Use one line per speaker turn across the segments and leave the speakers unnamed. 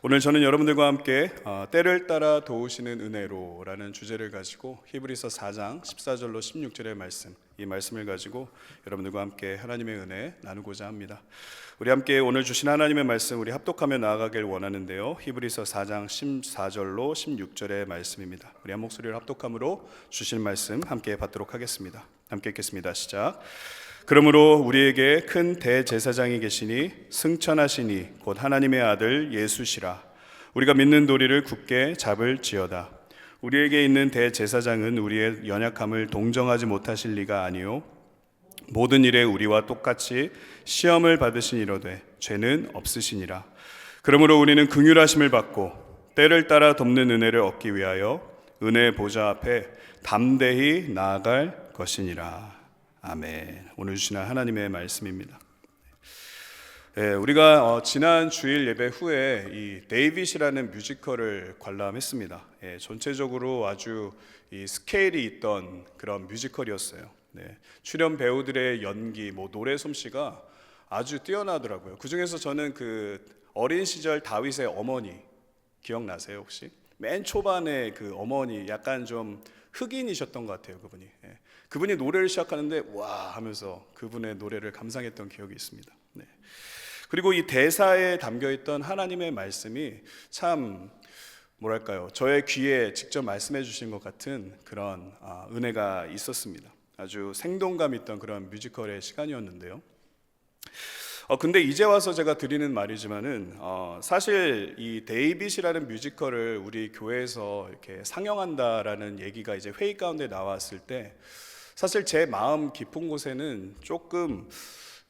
오늘 저는 여러분들과 함께 때를 따라 도우시는 은혜로라는 주제를 가지고 히브리서 4장 14절로 16절의 말씀, 이 말씀을 가지고 여러분들과 함께 하나님의 은혜 나누고자 합니다. 우리 함께 오늘 주신 하나님의 말씀 우리 합독하며 나아가길 원하는데요, 히브리서 4장 14절로 16절의 말씀입니다. 우리 한 목소리를 합독함으로 주신 말씀 함께 받도록 하겠습니다. 함께 읽겠습니다. 시작. 그러므로 우리에게 큰 대제사장이 계시니 승천하시니 곧 하나님의 아들 예수시라. 우리가 믿는 도리를 굳게 잡을지어다. 우리에게 있는 대제사장은 우리의 연약함을 동정하지 못하실 리가 아니요 모든 일에 우리와 똑같이 시험을 받으시니로되 죄는 없으시니라. 그러므로 우리는 긍휼하심을 받고 때를 따라 돕는 은혜를 얻기 위하여 은혜의 보좌 앞에 담대히 나아갈 것이니라. 아멘. 오늘 주시는 하나님의 말씀입니다. 우리가 지난 주일 예배 후에 이 데이빗이라는 뮤지컬을 관람했습니다. 전체적으로 아주 이 스케일이 있던 그런 뮤지컬이었어요. 출연 배우들의 연기, 노래 솜씨가 아주 뛰어나더라고요. 그 중에서 저는 그 어린 시절 다윗의 어머니 기억나세요 혹시? 맨 초반에 그 어머니 약간 좀 흑인이셨던 것 같아요. 그분이 노래를 시작하는데 와 하면서 그분의 노래를 감상했던 기억이 있습니다. 그리고 이 대사에 담겨있던 하나님의 말씀이 참 뭐랄까요, 저의 귀에 직접 말씀해 주신 것 같은 그런 은혜가 있었습니다. 아주 생동감 있던 그런 뮤지컬의 시간이었는데요. 근데 이제 와서 제가 드리는 말이지만은 사실 이 데이빗이라는 뮤지컬을 우리 교회에서 이렇게 상영한다라는 얘기가 이제 회의 가운데 나왔을 때 사실 제 마음 깊은 곳에는 조금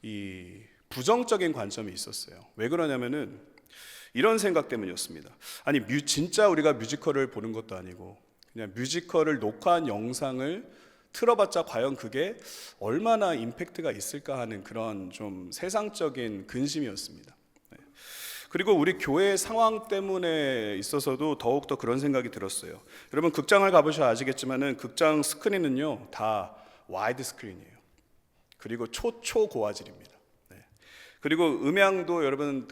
이 부정적인 관점이 있었어요. 왜 그러냐면은 이런 생각 때문이었습니다. 아니 진짜 우리가 뮤지컬을 보는 것도 아니고 그냥 뮤지컬을 녹화한 영상을 틀어봤자 과연 그게 얼마나 임팩트가 있을까 하는 그런 좀 세상적인 근심이었습니다. 그리고 우리 교회 상황 때문에 있어서도 더욱더 그런 생각이 들었어요. 여러분 극장을 가보셔야 아시겠지만은 극장 스크린은요 다 와이드 스크린이에요. 그리고 초고화질입니다. 그리고 음향도 여러분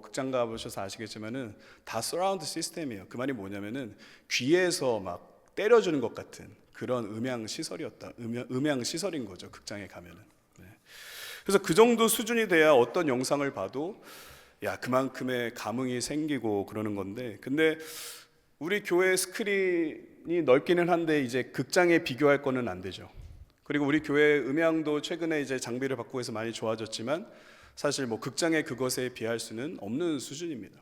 극장 가보셔서 아시겠지만은 다 서라운드 시스템이에요. 그 말이 뭐냐면은 귀에서 막 때려주는 것 같은 그런 음향 시설인 거죠. 극장에 가면은. 그래서 그 정도 수준이 돼야 어떤 영상을 봐도 그만큼의 감흥이 생기고 그러는 건데, 근데 우리 교회 스크린이 넓기는 한데 이제 극장에 비교할 거는 안 되죠. 그리고 우리 교회 음향도 최근에 이제 장비를 바꾸고 해서 많이 좋아졌지만 사실 극장에 그것에 비할 수는 없는 수준입니다.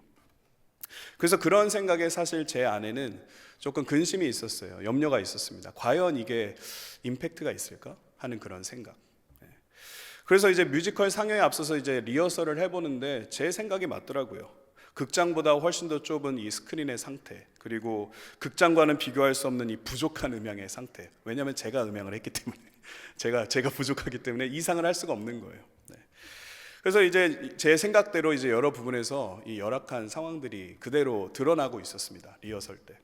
그래서 그런 생각에 사실 제 안에는 조금 근심이 있었어요. 염려가 있었습니다. 과연 이게 임팩트가 있을까 하는 그런 생각. 그래서 이제 뮤지컬 상영에 앞서서 이제 리허설을 해보는데 제 생각이 맞더라고요. 극장보다 훨씬 더 좁은 이 스크린의 상태, 그리고 극장과는 비교할 수 없는 이 부족한 음향의 상태. 왜냐하면 제가 음향을 했기 때문에 제가 부족하기 때문에 이상을 할 수가 없는 거예요. 그래서 이제 제 생각대로 이제 여러 부분에서 이 열악한 상황들이 그대로 드러나고 있었습니다. 리허설 때.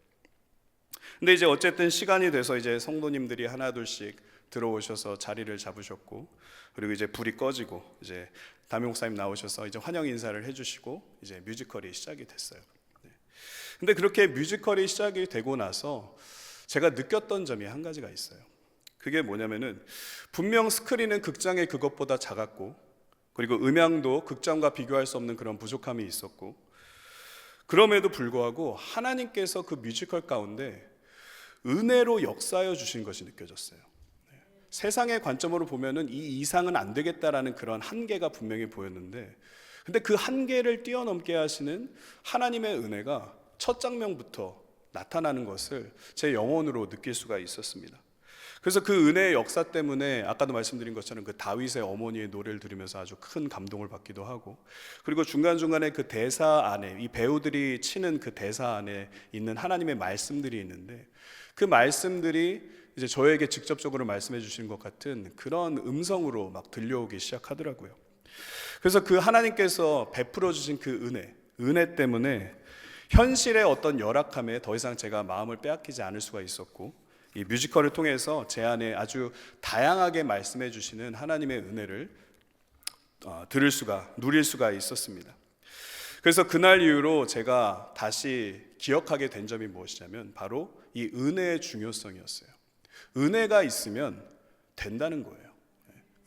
근데 이제 어쨌든 시간이 돼서 이제 성도님들이 하나 둘씩 들어오셔서 자리를 잡으셨고, 그리고 이제 불이 꺼지고 이제 담임 목사님 나오셔서 이제 환영 인사를 해주시고 이제 뮤지컬이 시작이 됐어요. 근데 그렇게 뮤지컬이 시작이 되고 나서 제가 느꼈던 점이 한 가지가 있어요. 그게 뭐냐면은 분명 스크린은 극장의 그것보다 작았고, 그리고 음향도 극장과 비교할 수 없는 그런 부족함이 있었고, 그럼에도 불구하고 하나님께서 그 뮤지컬 가운데 은혜로 역사하여 주신 것이 느껴졌어요. 세상의 관점으로 보면은 이 이상은 안 되겠다라는 그런 한계가 분명히 보였는데, 근데 그 한계를 뛰어넘게 하시는 하나님의 은혜가 첫 장면부터 나타나는 것을 제 영혼으로 느낄 수가 있었습니다. 그래서 그 은혜의 역사 때문에 아까도 말씀드린 것처럼 그 다윗의 어머니의 노래를 들으면서 아주 큰 감동을 받기도 하고, 그리고 중간중간에 그 대사 안에 이 배우들이 치는 그 대사 안에 있는 하나님의 말씀들이 있는데, 그 말씀들이 이제 저에게 직접적으로 말씀해 주신 것 같은 그런 음성으로 막 들려오기 시작하더라고요. 그래서 그 하나님께서 베풀어 주신 그 은혜 때문에 현실의 어떤 열악함에 더 이상 제가 마음을 빼앗기지 않을 수가 있었고, 이 뮤지컬을 통해서 제 안에 아주 다양하게 말씀해 주시는 하나님의 은혜를 누릴 수가 있었습니다. 그래서 그날 이후로 제가 다시 기억하게 된 점이 무엇이냐면 바로 이 은혜의 중요성이었어요. 은혜가 있으면 된다는 거예요.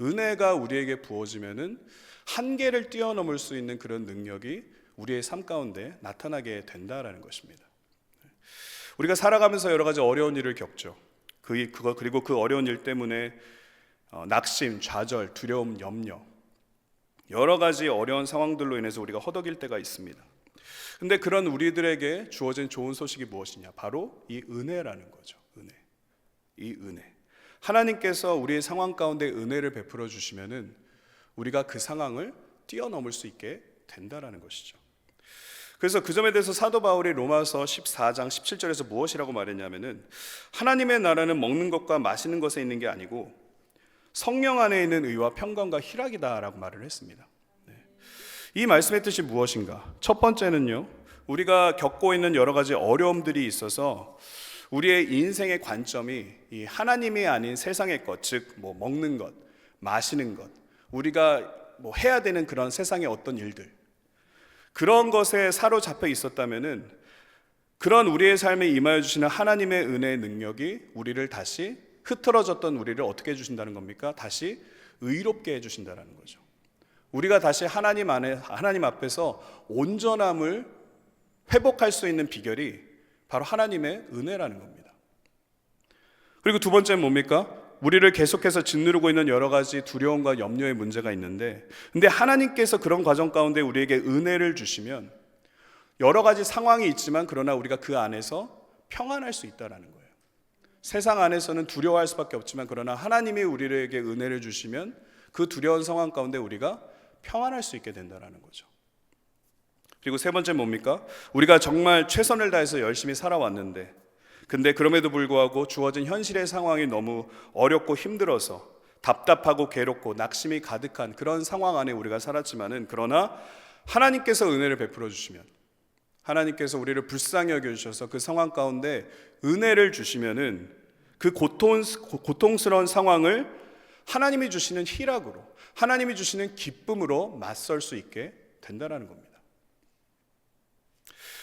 은혜가 우리에게 부어지면은 한계를 뛰어넘을 수 있는 그런 능력이 우리의 삶 가운데 나타나게 된다라는 것입니다. 우리가 살아가면서 여러 가지 어려운 일을 겪죠. 그리고 그 어려운 일 때문에 낙심, 좌절, 두려움, 염려, 여러 가지 어려운 상황들로 인해서 우리가 허덕일 때가 있습니다. 근데 그런 우리들에게 주어진 좋은 소식이 무엇이냐? 바로 이 은혜라는 거죠. 이 은혜. 하나님께서 우리의 상황 가운데 은혜를 베풀어 주시면은 우리가 그 상황을 뛰어넘을 수 있게 된다라는 것이죠. 그래서 그 점에 대해서 사도 바울이 로마서 14장 17절에서 무엇이라고 말했냐면은 하나님의 나라는 먹는 것과 마시는 것에 있는 게 아니고 성령 안에 있는 의와 평강과 희락이다라고 말을 했습니다. 이 말씀의 뜻이 무엇인가? 첫 번째는요, 우리가 겪고 있는 여러 가지 어려움들이 있어서 우리의 인생의 관점이 이 하나님이 아닌 세상의 것, 즉 먹는 것, 마시는 것, 우리가 해야 되는 그런 세상의 어떤 일들, 그런 것에 사로잡혀 있었다면은 그런 우리의 삶에 임하여 주시는 하나님의 은혜의 능력이 우리를 다시 흐트러졌던 우리를 어떻게 해주신다는 겁니까? 다시 의롭게 해주신다는 거죠. 우리가 다시 하나님 앞에서 온전함을 회복할 수 있는 비결이 바로 하나님의 은혜라는 겁니다. 그리고 두 번째는 뭡니까? 우리를 계속해서 짓누르고 있는 여러 가지 두려움과 염려의 문제가 있는데, 근데 하나님께서 그런 과정 가운데 우리에게 은혜를 주시면 여러 가지 상황이 있지만 그러나 우리가 그 안에서 평안할 수 있다는 거예요. 세상 안에서는 두려워할 수밖에 없지만 그러나 하나님이 우리에게 은혜를 주시면 그 두려운 상황 가운데 우리가 평안할 수 있게 된다는 거죠. 그리고 세 번째 뭡니까? 우리가 정말 최선을 다해서 열심히 살아왔는데 근데 그럼에도 불구하고 주어진 현실의 상황이 너무 어렵고 힘들어서 답답하고 괴롭고 낙심이 가득한 그런 상황 안에 우리가 살았지만은 그러나 하나님께서 은혜를 베풀어 주시면, 하나님께서 우리를 불쌍히 여겨주셔서 그 상황 가운데 은혜를 주시면은 그 고통스러운 상황을 하나님이 주시는 희락으로, 하나님이 주시는 기쁨으로 맞설 수 있게 된다는 겁니다.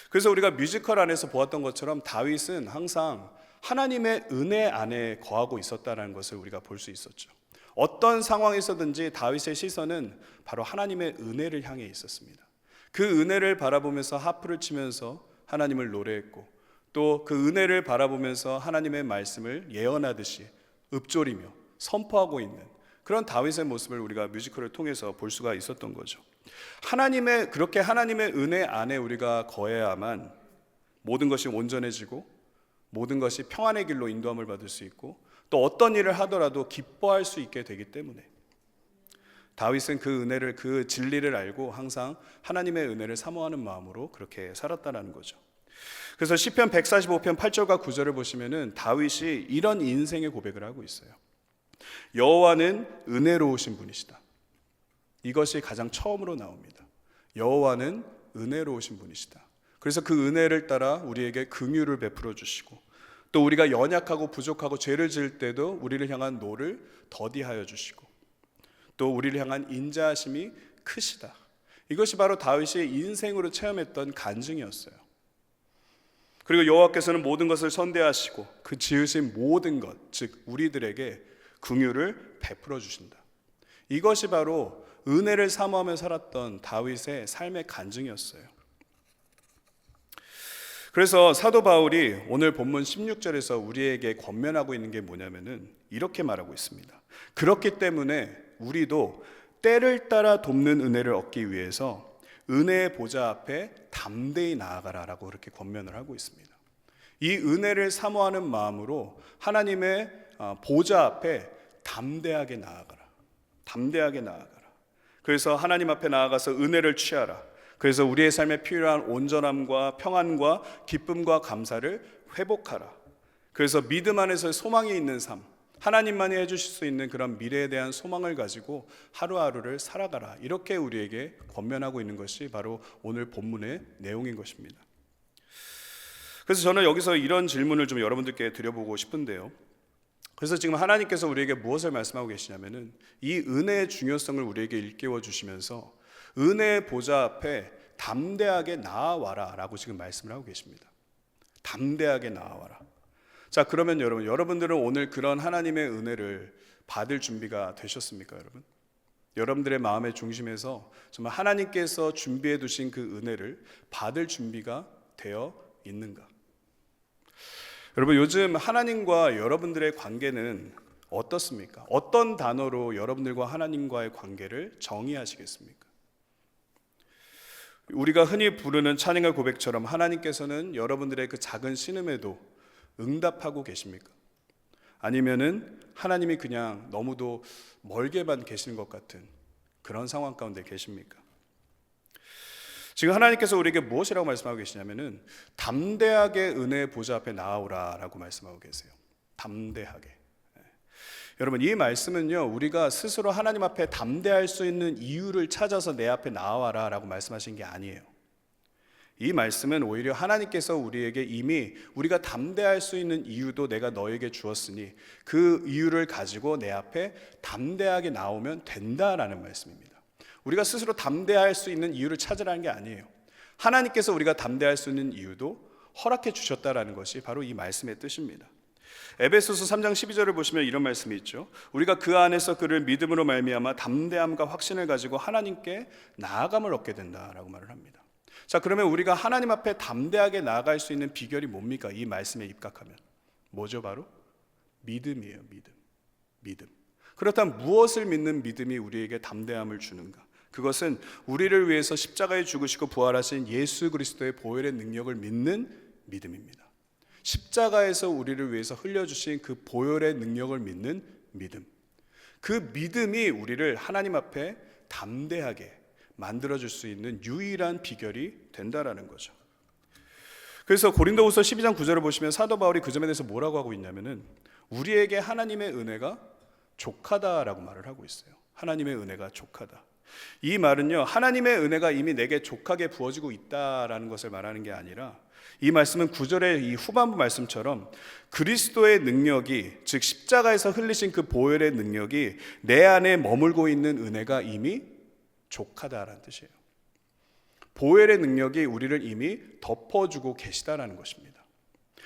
그래서 우리가 뮤지컬 안에서 보았던 것처럼 다윗은 항상 하나님의 은혜 안에 거하고 있었다는 것을 우리가 볼 수 있었죠. 어떤 상황에서든지 다윗의 시선은 바로 하나님의 은혜를 향해 있었습니다. 그 은혜를 바라보면서 하프를 치면서 하나님을 노래했고 또 그 은혜를 바라보면서 하나님의 말씀을 예언하듯이 읊조리며 선포하고 있는 그런 다윗의 모습을 우리가 뮤지컬을 통해서 볼 수가 있었던 거죠. 그렇게 하나님의 은혜 안에 우리가 거해야만 모든 것이 온전해지고 모든 것이 평안의 길로 인도함을 받을 수 있고 또 어떤 일을 하더라도 기뻐할 수 있게 되기 때문에 다윗은 그 은혜를, 그 진리를 알고 항상 하나님의 은혜를 사모하는 마음으로 그렇게 살았다는 거죠. 그래서 시편 145편 8절과 9절을 보시면은 다윗이 이런 인생의 고백을 하고 있어요. 여호와는 은혜로우신 분이시다. 이것이 가장 처음으로 나옵니다. 여호와는 은혜로우신 분이시다. 그래서 그 은혜를 따라 우리에게 긍휼을 베풀어 주시고 또 우리가 연약하고 부족하고 죄를 지을 때도 우리를 향한 노를 더디하여 주시고 또 우리를 향한 인자하심이 크시다. 이것이 바로 다윗이 인생으로 체험했던 간증이었어요. 그리고 여호와께서는 모든 것을 선대하시고 그 지으신 모든 것, 즉 우리들에게 긍휼을 베풀어 주신다. 이것이 바로 은혜를 사모하며 살았던 다윗의 삶의 간증이었어요. 그래서 사도 바울이 오늘 본문 16절에서 우리에게 권면하고 있는 게 뭐냐면은 이렇게 말하고 있습니다. 그렇기 때문에 우리도 때를 따라 돕는 은혜를 얻기 위해서 은혜의 보좌 앞에 담대히 나아가라라고 그렇게 권면을 하고 있습니다. 이 은혜를 사모하는 마음으로 하나님의 보좌 앞에 담대하게 나아가라. 담대하게 나아가라. 그래서 하나님 앞에 나아가서 은혜를 취하라. 그래서 우리의 삶에 필요한 온전함과 평안과 기쁨과 감사를 회복하라. 그래서 믿음 안에서 소망이 있는 삶, 하나님만이 해주실 수 있는 그런 미래에 대한 소망을 가지고 하루하루를 살아가라. 이렇게 우리에게 권면하고 있는 것이 바로 오늘 본문의 내용인 것입니다. 그래서 저는 여기서 이런 질문을 좀 여러분들께 드려보고 싶은데요. 그래서 지금 하나님께서 우리에게 무엇을 말씀하고 계시냐면은 이 은혜의 중요성을 우리에게 일깨워 주시면서 은혜의 보좌 앞에 담대하게 나아와라 라고 지금 말씀을 하고 계십니다. 담대하게 나아와라. 자, 그러면 여러분들은 오늘 그런 하나님의 은혜를 받을 준비가 되셨습니까, 여러분? 여러분들의 마음의 중심에서 정말 하나님께서 준비해 두신 그 은혜를 받을 준비가 되어 있는가? 여러분, 요즘 하나님과 여러분들의 관계는 어떻습니까? 어떤 단어로 여러분들과 하나님과의 관계를 정의하시겠습니까? 우리가 흔히 부르는 찬양과 고백처럼 하나님께서는 여러분들의 그 작은 신음에도 응답하고 계십니까? 아니면은 하나님이 그냥 너무도 멀게만 계시는 것 같은 그런 상황 가운데 계십니까? 지금 하나님께서 우리에게 무엇이라고 말씀하고 계시냐면은 담대하게 은혜의 보좌 앞에 나아오라라고 말씀하고 계세요. 담대하게. 여러분, 이 말씀은요, 우리가 스스로 하나님 앞에 담대할 수 있는 이유를 찾아서 내 앞에 나와라 라고 말씀하신 게 아니에요. 이 말씀은 오히려 하나님께서 우리에게 이미 우리가 담대할 수 있는 이유도 내가 너에게 주었으니 그 이유를 가지고 내 앞에 담대하게 나오면 된다라는 말씀입니다. 우리가 스스로 담대할 수 있는 이유를 찾으라는 게 아니에요. 하나님께서 우리가 담대할 수 있는 이유도 허락해 주셨다라는 것이 바로 이 말씀의 뜻입니다. 에베소서 3장 12절을 보시면 이런 말씀이 있죠. 우리가 그 안에서 그를 믿음으로 말미암아 담대함과 확신을 가지고 하나님께 나아감을 얻게 된다라고 말을 합니다. 자, 그러면 우리가 하나님 앞에 담대하게 나아갈 수 있는 비결이 뭡니까? 이 말씀에 입각하면 뭐죠? 바로 믿음이에요. 믿음. 그렇다면 무엇을 믿는 믿음이 우리에게 담대함을 주는가? 그것은 우리를 위해서 십자가에 죽으시고 부활하신 예수 그리스도의 보혈의 능력을 믿는 믿음입니다. 십자가에서 우리를 위해서 흘려주신 그 보혈의 능력을 믿는 믿음. 그 믿음이 우리를 하나님 앞에 담대하게 만들어줄 수 있는 유일한 비결이 된다라는 거죠. 그래서 고린도후서 12장 9절을 보시면 사도 바울이 그 점에 대해서 뭐라고 하고 있냐면은 우리에게 하나님의 은혜가 족하다라고 말을 하고 있어요. 하나님의 은혜가 족하다. 이 말은요, 하나님의 은혜가 이미 내게 족하게 부어지고 있다라는 것을 말하는 게 아니라 이 말씀은 9절의 이 후반부 말씀처럼 그리스도의 능력이, 즉 십자가에서 흘리신 그 보혈의 능력이 내 안에 머물고 있는 은혜가 이미 족하다라는 뜻이에요. 보혈의 능력이 우리를 이미 덮어주고 계시다라는 것입니다.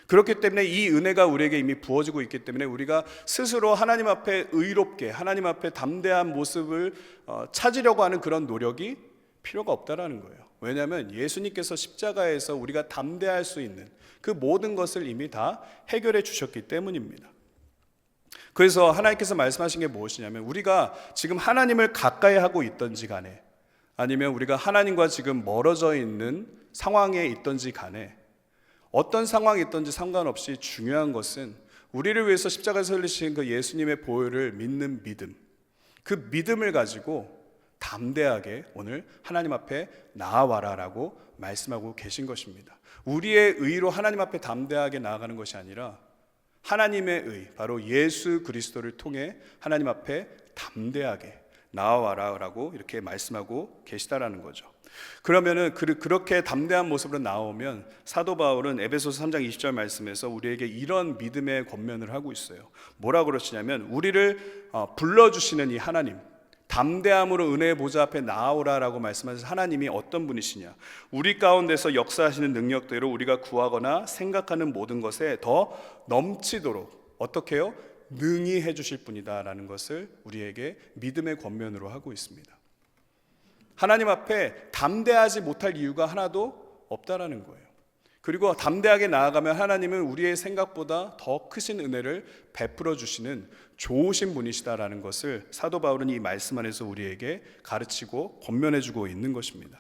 그렇기 때문에 이 은혜가 우리에게 이미 부어지고 있기 때문에 우리가 스스로 하나님 앞에 의롭게, 하나님 앞에 담대한 모습을 찾으려고 하는 그런 노력이 필요가 없다라는 거예요. 왜냐하면 예수님께서 십자가에서 우리가 담대할 수 있는 그 모든 것을 이미 다 해결해 주셨기 때문입니다. 그래서 하나님께서 말씀하신 게 무엇이냐면 우리가 지금 하나님을 가까이 하고 있든지 간에 아니면 우리가 하나님과 지금 멀어져 있는 상황에 있든지 간에 어떤 상황이 있든지 상관없이 중요한 것은 우리를 위해서 십자가에서 흘리신 그 예수님의 보혈을 믿는 믿음, 그 믿음을 가지고 담대하게 오늘 하나님 앞에 나아와라라고 말씀하고 계신 것입니다. 우리의 의로 하나님 앞에 담대하게 나아가는 것이 아니라 하나님의 의, 바로 예수 그리스도를 통해 하나님 앞에 담대하게 나아와라라고 이렇게 말씀하고 계시다라는 거죠. 그러면은 그렇게 담대한 모습으로 나오면 사도 바울은 에베소서 3장 20절 말씀에서 우리에게 이런 믿음의 권면을 하고 있어요. 뭐라고 그러시냐면 우리를 불러주시는 이 하나님, 담대함으로 은혜의 보좌 앞에 나아오라라고 말씀하신 하나님이 어떤 분이시냐? 우리 가운데서 역사하시는 능력대로 우리가 구하거나 생각하는 모든 것에 더 넘치도록 어떻게 해요? 능히 해주실 분이다라는 것을 우리에게 믿음의 권면으로 하고 있습니다. 하나님 앞에 담대하지 못할 이유가 하나도 없다라는 거예요. 그리고 담대하게 나아가면 하나님은 우리의 생각보다 더 크신 은혜를 베풀어 주시는 좋으신 분이시다라는 것을 사도 바울은 이 말씀 안에서 우리에게 가르치고 권면해 주고 있는 것입니다.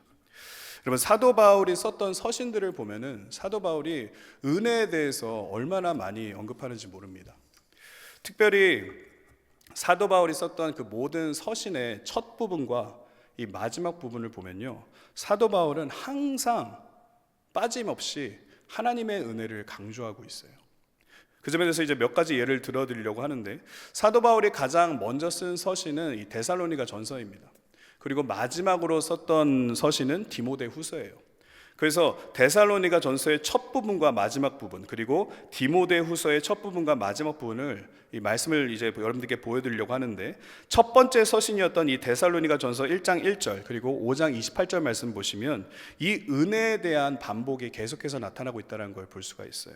여러분, 사도 바울이 썼던 서신들을 보면은 사도 바울이 은혜에 대해서 얼마나 많이 언급하는지 모릅니다. 특별히 사도 바울이 썼던 그 모든 서신의 첫 부분과 이 마지막 부분을 보면요, 사도 바울은 항상 빠짐없이 하나님의 은혜를 강조하고 있어요. 그 점에 대해서 이제 몇 가지 예를 들어드리려고 하는데 사도 바울이 가장 먼저 쓴 서신은 이 데살로니가 전서입니다. 그리고 마지막으로 썼던 서신은 디모데 후서예요. 그래서 데살로니가 전서의 첫 부분과 마지막 부분, 그리고 디모데후서의 첫 부분과 마지막 부분을 이 말씀을 이제 여러분들께 보여드리려고 하는데, 첫 번째 서신이었던 이 데살로니가 전서 1장 1절 그리고 5장 28절 말씀 보시면 이 은혜에 대한 반복이 계속해서 나타나고 있다는 걸 볼 수가 있어요.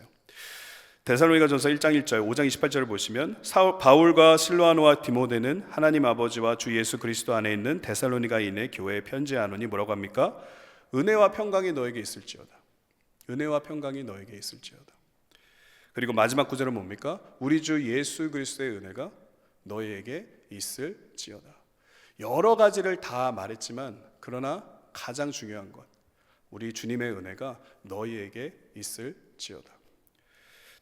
데살로니가 전서 1장 1절 5장 28절을 보시면 바울과 실로아노와 디모데는 하나님 아버지와 주 예수 그리스도 안에 있는 데살로니가인의 교회에 편지하노니 뭐라고 합니까? 은혜와 평강이 너에게 있을지어다. 은혜와 평강이 너에게 있을지어다. 그리고 마지막 구절은 뭡니까? 우리 주 예수 그리스도의 은혜가 너희에게 있을지어다. 여러 가지를 다 말했지만 그러나 가장 중요한 것, 우리 주님의 은혜가 너희에게 있을지어다.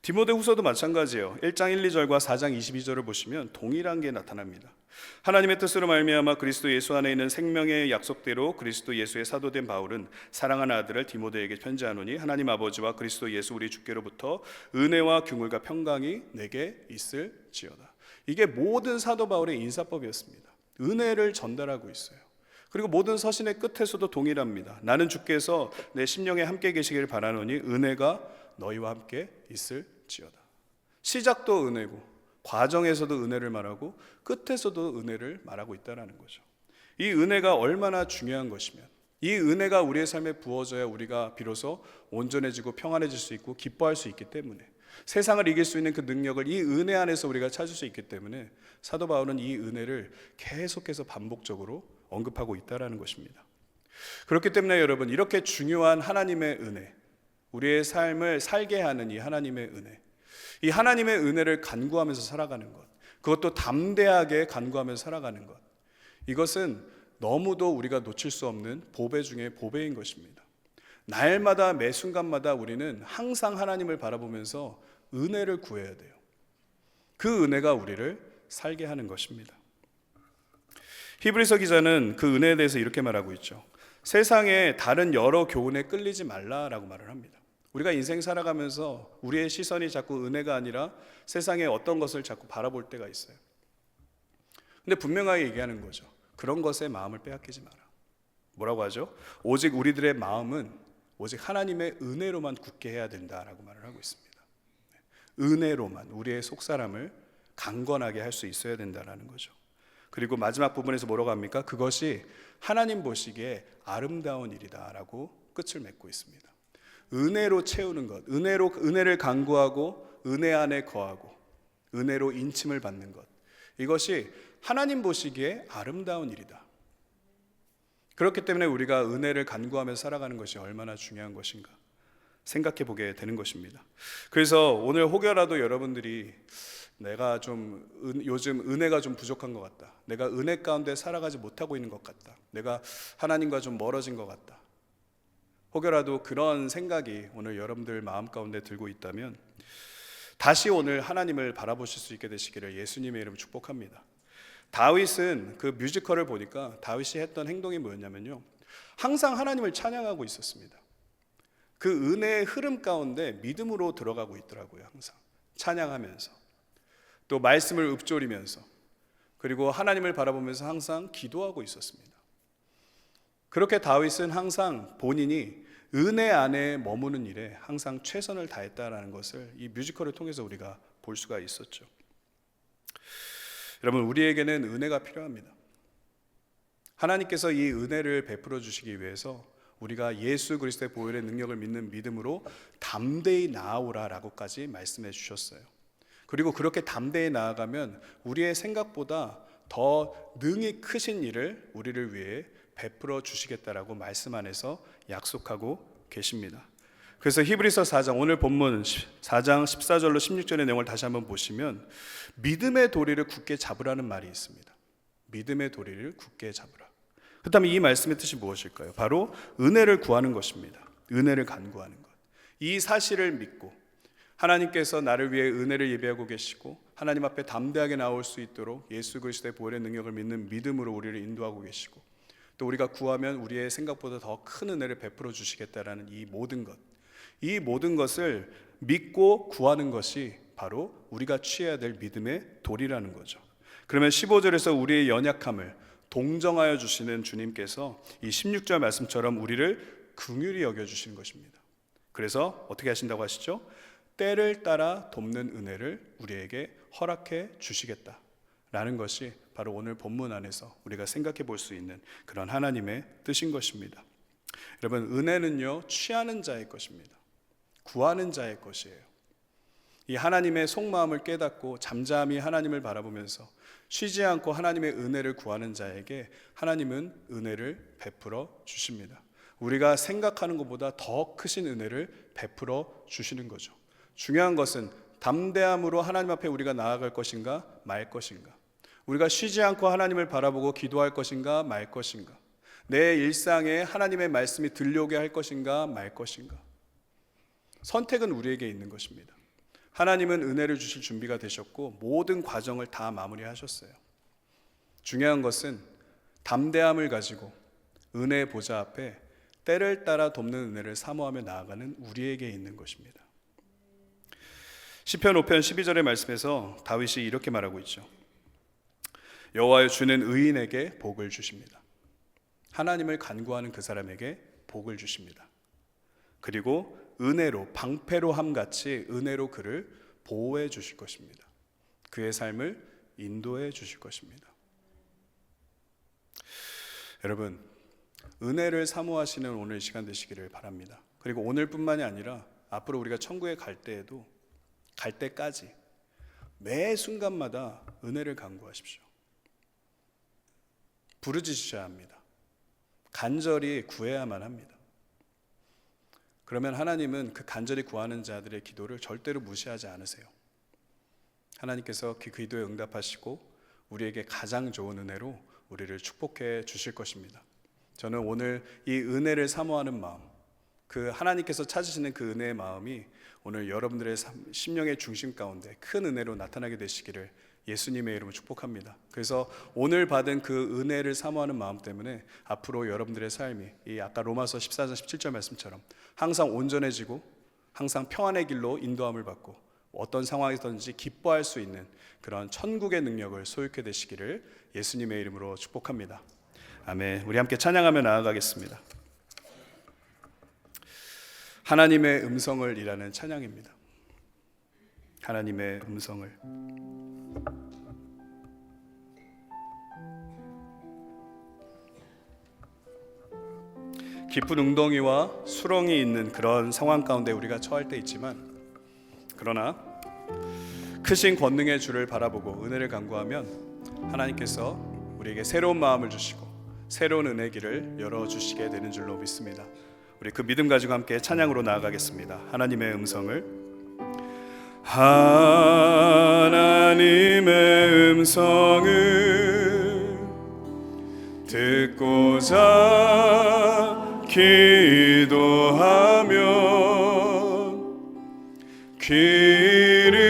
디모데후서도 마찬가지예요. 1장 1, 2절과 4장 22절을 보시면 동일한 게 나타납니다. 하나님의 뜻으로 말미암아 그리스도 예수 안에 있는 생명의 약속대로 그리스도 예수의 사도된 바울은 사랑하는 아들을 디모데에게 편지하노니 하나님 아버지와 그리스도 예수 우리 주께로부터 은혜와 긍휼과 평강이 내게 있을지어다. 이게 모든 사도 바울의 인사법이었습니다. 은혜를 전달하고 있어요. 그리고 모든 서신의 끝에서도 동일합니다. 나는 주께서 내 심령에 함께 계시기를 바라노니 은혜가 너희와 함께 있을지어다. 시작도 은혜고 과정에서도 은혜를 말하고 끝에서도 은혜를 말하고 있다는 거죠. 이 은혜가 얼마나 중요한 것이면, 이 은혜가 우리의 삶에 부어져야 우리가 비로소 온전해지고 평안해질 수 있고 기뻐할 수 있기 때문에, 세상을 이길 수 있는 그 능력을 이 은혜 안에서 우리가 찾을 수 있기 때문에 사도 바울은 이 은혜를 계속해서 반복적으로 언급하고 있다는 것입니다. 그렇기 때문에 여러분, 이렇게 중요한 하나님의 은혜, 우리의 삶을 살게 하는 이 하나님의 은혜, 이 하나님의 은혜를 간구하면서 살아가는 것, 그것도 담대하게 간구하면서 살아가는 것, 이것은 너무도 우리가 놓칠 수 없는 보배 중에 보배인 것입니다. 날마다 매 순간마다 우리는 항상 하나님을 바라보면서 은혜를 구해야 돼요. 그 은혜가 우리를 살게 하는 것입니다. 히브리서 기자는 그 은혜에 대해서 이렇게 말하고 있죠. 세상에 다른 여러 교훈에 끌리지 말라라고 말을 합니다. 우리가 인생 살아가면서 우리의 시선이 자꾸 은혜가 아니라 세상의 어떤 것을 자꾸 바라볼 때가 있어요. 근데 분명하게 얘기하는 거죠. 그런 것에 마음을 빼앗기지 마라. 뭐라고 하죠? 오직 우리들의 마음은 오직 하나님의 은혜로만 굳게 해야 된다라고 말을 하고 있습니다. 은혜로만 우리의 속사람을 강건하게 할 수 있어야 된다라는 거죠. 그리고 마지막 부분에서 뭐라고 합니까? 그것이 하나님 보시기에 아름다운 일이다라고 끝을 맺고 있습니다. 은혜로 채우는 것, 은혜를 간구하고 은혜 안에 거하고 은혜로 인침을 받는 것, 이것이 하나님 보시기에 아름다운 일이다. 그렇기 때문에 우리가 은혜를 간구하면서 살아가는 것이 얼마나 중요한 것인가 생각해 보게 되는 것입니다. 그래서 오늘 혹여라도 여러분들이 내가 좀 요즘 은혜가 좀 부족한 것 같다, 내가 은혜 가운데 살아가지 못하고 있는 것 같다, 내가 하나님과 좀 멀어진 것 같다, 혹여라도 그런 생각이 오늘 여러분들 마음 가운데 들고 있다면 다시 오늘 하나님을 바라보실 수 있게 되시기를 예수님의 이름으로 축복합니다. 다윗은 그 뮤지컬을 보니까 다윗이 했던 행동이 뭐였냐면요, 항상 하나님을 찬양하고 있었습니다. 그 은혜의 흐름 가운데 믿음으로 들어가고 있더라고요. 항상 찬양하면서, 또 말씀을 읊조리면서, 그리고 하나님을 바라보면서 항상 기도하고 있었습니다. 그렇게 다윗은 항상 본인이 은혜 안에 머무는 일에 항상 최선을 다했다라는 것을 이 뮤지컬을 통해서 우리가 볼 수가 있었죠. 여러분, 우리에게는 은혜가 필요합니다. 하나님께서 이 은혜를 베풀어 주시기 위해서 우리가 예수 그리스도의 보혈의 능력을 믿는 믿음으로 담대히 나아오라라고까지 말씀해 주셨어요. 그리고 그렇게 담대히 나아가면 우리의 생각보다 더 능히 크신 일을 우리를 위해 베풀어 주시겠다라고 말씀 안에서 약속하고 계십니다. 그래서 히브리서 4장, 오늘 본문 4장 14절로 16절의 내용을 다시 한번 보시면 믿음의 도리를 굳게 잡으라는 말이 있습니다. 믿음의 도리를 굳게 잡으라. 그렇다면 이 말씀의 뜻이 무엇일까요? 바로 은혜를 구하는 것입니다. 은혜를 간구하는 것. 이 사실을 믿고 하나님께서 나를 위해 은혜를 예비하고 계시고 하나님 앞에 담대하게 나올 수 있도록 예수 그리스도의 보혈의 능력을 믿는 믿음으로 우리를 인도하고 계시고, 또 우리가 구하면 우리의 생각보다 더 큰 은혜를 베풀어 주시겠다라는 이 모든 것, 이 모든 것을 믿고 구하는 것이 바로 우리가 취해야 될 믿음의 도리라는 거죠. 그러면 15절에서 우리의 연약함을 동정하여 주시는 주님께서 이 16절 말씀처럼 우리를 긍휼히 여겨주시는 것입니다. 그래서 어떻게 하신다고 하시죠? 때를 따라 돕는 은혜를 우리에게 허락해 주시겠다라는 것이 바로 오늘 본문 안에서 우리가 생각해 볼 수 있는 그런 하나님의 뜻인 것입니다. 여러분, 은혜는요, 취하는 자의 것입니다. 구하는 자의 것이에요. 이 하나님의 속마음을 깨닫고 잠잠히 하나님을 바라보면서 쉬지 않고 하나님의 은혜를 구하는 자에게 하나님은 은혜를 베풀어 주십니다. 우리가 생각하는 것보다 더 크신 은혜를 베풀어 주시는 거죠. 중요한 것은 담대함으로 하나님 앞에 우리가 나아갈 것인가 말 것인가, 우리가 쉬지 않고 하나님을 바라보고 기도할 것인가 말 것인가, 내 일상에 하나님의 말씀이 들려오게 할 것인가 말 것인가. 선택은 우리에게 있는 것입니다. 하나님은 은혜를 주실 준비가 되셨고 모든 과정을 다 마무리하셨어요. 중요한 것은 담대함을 가지고 은혜의 보좌 앞에 때를 따라 돕는 은혜를 사모하며 나아가는 우리에게 있는 것입니다. 시편 5편 12절의 말씀에서 다윗이 이렇게 말하고 있죠. 여호와여, 주는 의인에게 복을 주십니다. 하나님을 간구하는 그 사람에게 복을 주십니다. 그리고 은혜로, 방패로 함같이 은혜로 그를 보호해 주실 것입니다. 그의 삶을 인도해 주실 것입니다. 여러분, 은혜를 사모하시는 오늘 시간 되시기를 바랍니다. 그리고 오늘뿐만이 아니라 앞으로 우리가 천국에 갈 때에도, 갈 때까지 매 순간마다 은혜를 간구하십시오. 부르짖으셔야 합니다. 간절히 구해야만 합니다. 그러면 하나님은 그 간절히 구하는 자들의 기도를 절대로 무시하지 않으세요. 하나님께서 그 기도에 응답하시고 우리에게 가장 좋은 은혜로 우리를 축복해 주실 것입니다. 저는 오늘 이 은혜를 사모하는 마음, 그 하나님께서 찾으시는 그 은혜의 마음이 오늘 여러분들의 심령의 중심 가운데 큰 은혜로 나타나게 되시기를 예수님의 이름으로 축복합니다. 그래서 오늘 받은 그 은혜를 사모하는 마음 때문에 앞으로 여러분들의 삶이 이 아까 로마서 14장 17절 말씀처럼 항상 온전해지고 항상 평안의 길로 인도함을 받고 어떤 상황이든지 기뻐할 수 있는 그런 천국의 능력을 소유케 되시기를 예수님의 이름으로 축복합니다. 아멘. 우리 함께 찬양하며 나아가겠습니다. 하나님의 음성을 이라는 찬양입니다. 하나님의 음성을. 깊은 웅덩이와 수렁이 있는 그런 상황 가운데 우리가 처할 때 있지만, 그러나 크신 권능의 주를 바라보고 은혜를 간구하면 하나님께서 우리에게 새로운 마음을 주시고 새로운 은혜 길을 열어주시게 되는 줄로 믿습니다. 우리 그 믿음 가지고 함께 찬양으로 나아가겠습니다. 하나님의 음성을. 하나님의 음성을 듣고자 기도하면 귀를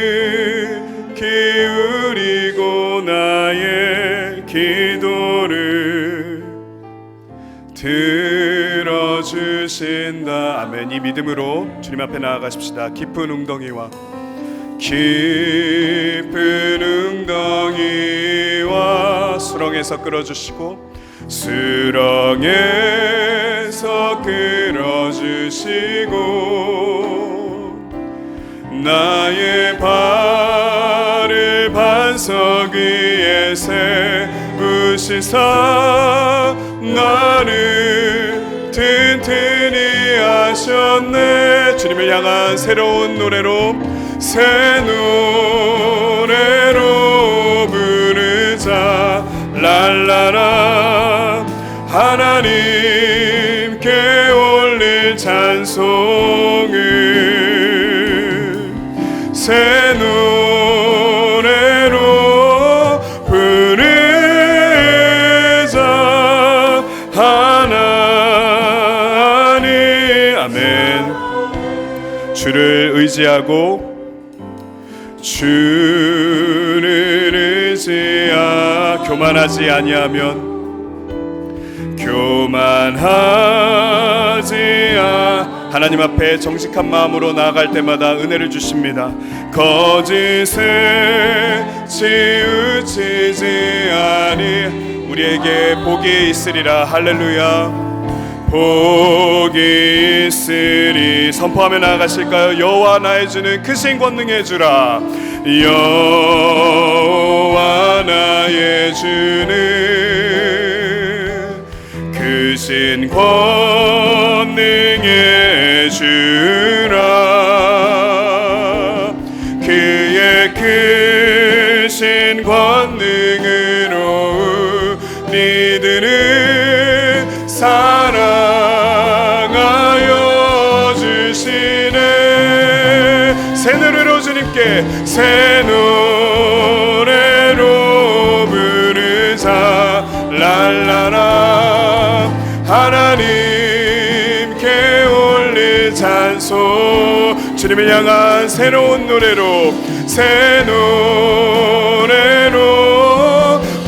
기울이고 나의 기도를 들어주신다. 아멘. 이 믿음으로 주님 앞에 나아가십시다. 깊은 웅덩이와 수렁에서 끌어주시고 수렁에서 끌어주시고 나의 발을 반석 위에 세우시사 나를 튼튼히 하셨네. 주님을 향한 새로운 노래로, 새 노래로 부르자. 랄라라. 하나님께 올릴 찬송을 새 노래로 부르자. 하나님. 아멘. 주를 의지하고 주를 의지하 교만하지 아니하면 하나님 앞에 정직한 마음으로 나아갈 때마다 은혜를 주십니다. 거짓에 치우치지 아니 우리에게 복이 있으리라. 할렐루야. 복이 있으리. 선포하며 나아가실까요? 여호와 나의 주는 크신 권능의 주라. 여호와 나의 주는 크신 권능의 주라. 그의 크신 권능으로 우리들은 사랑하여 주시네. 새 노래로 주님께 새 노래로 부르자. 랄라라. 하나님께 올릴 찬송. 주님을 향한 새로운 노래로, 새 노래로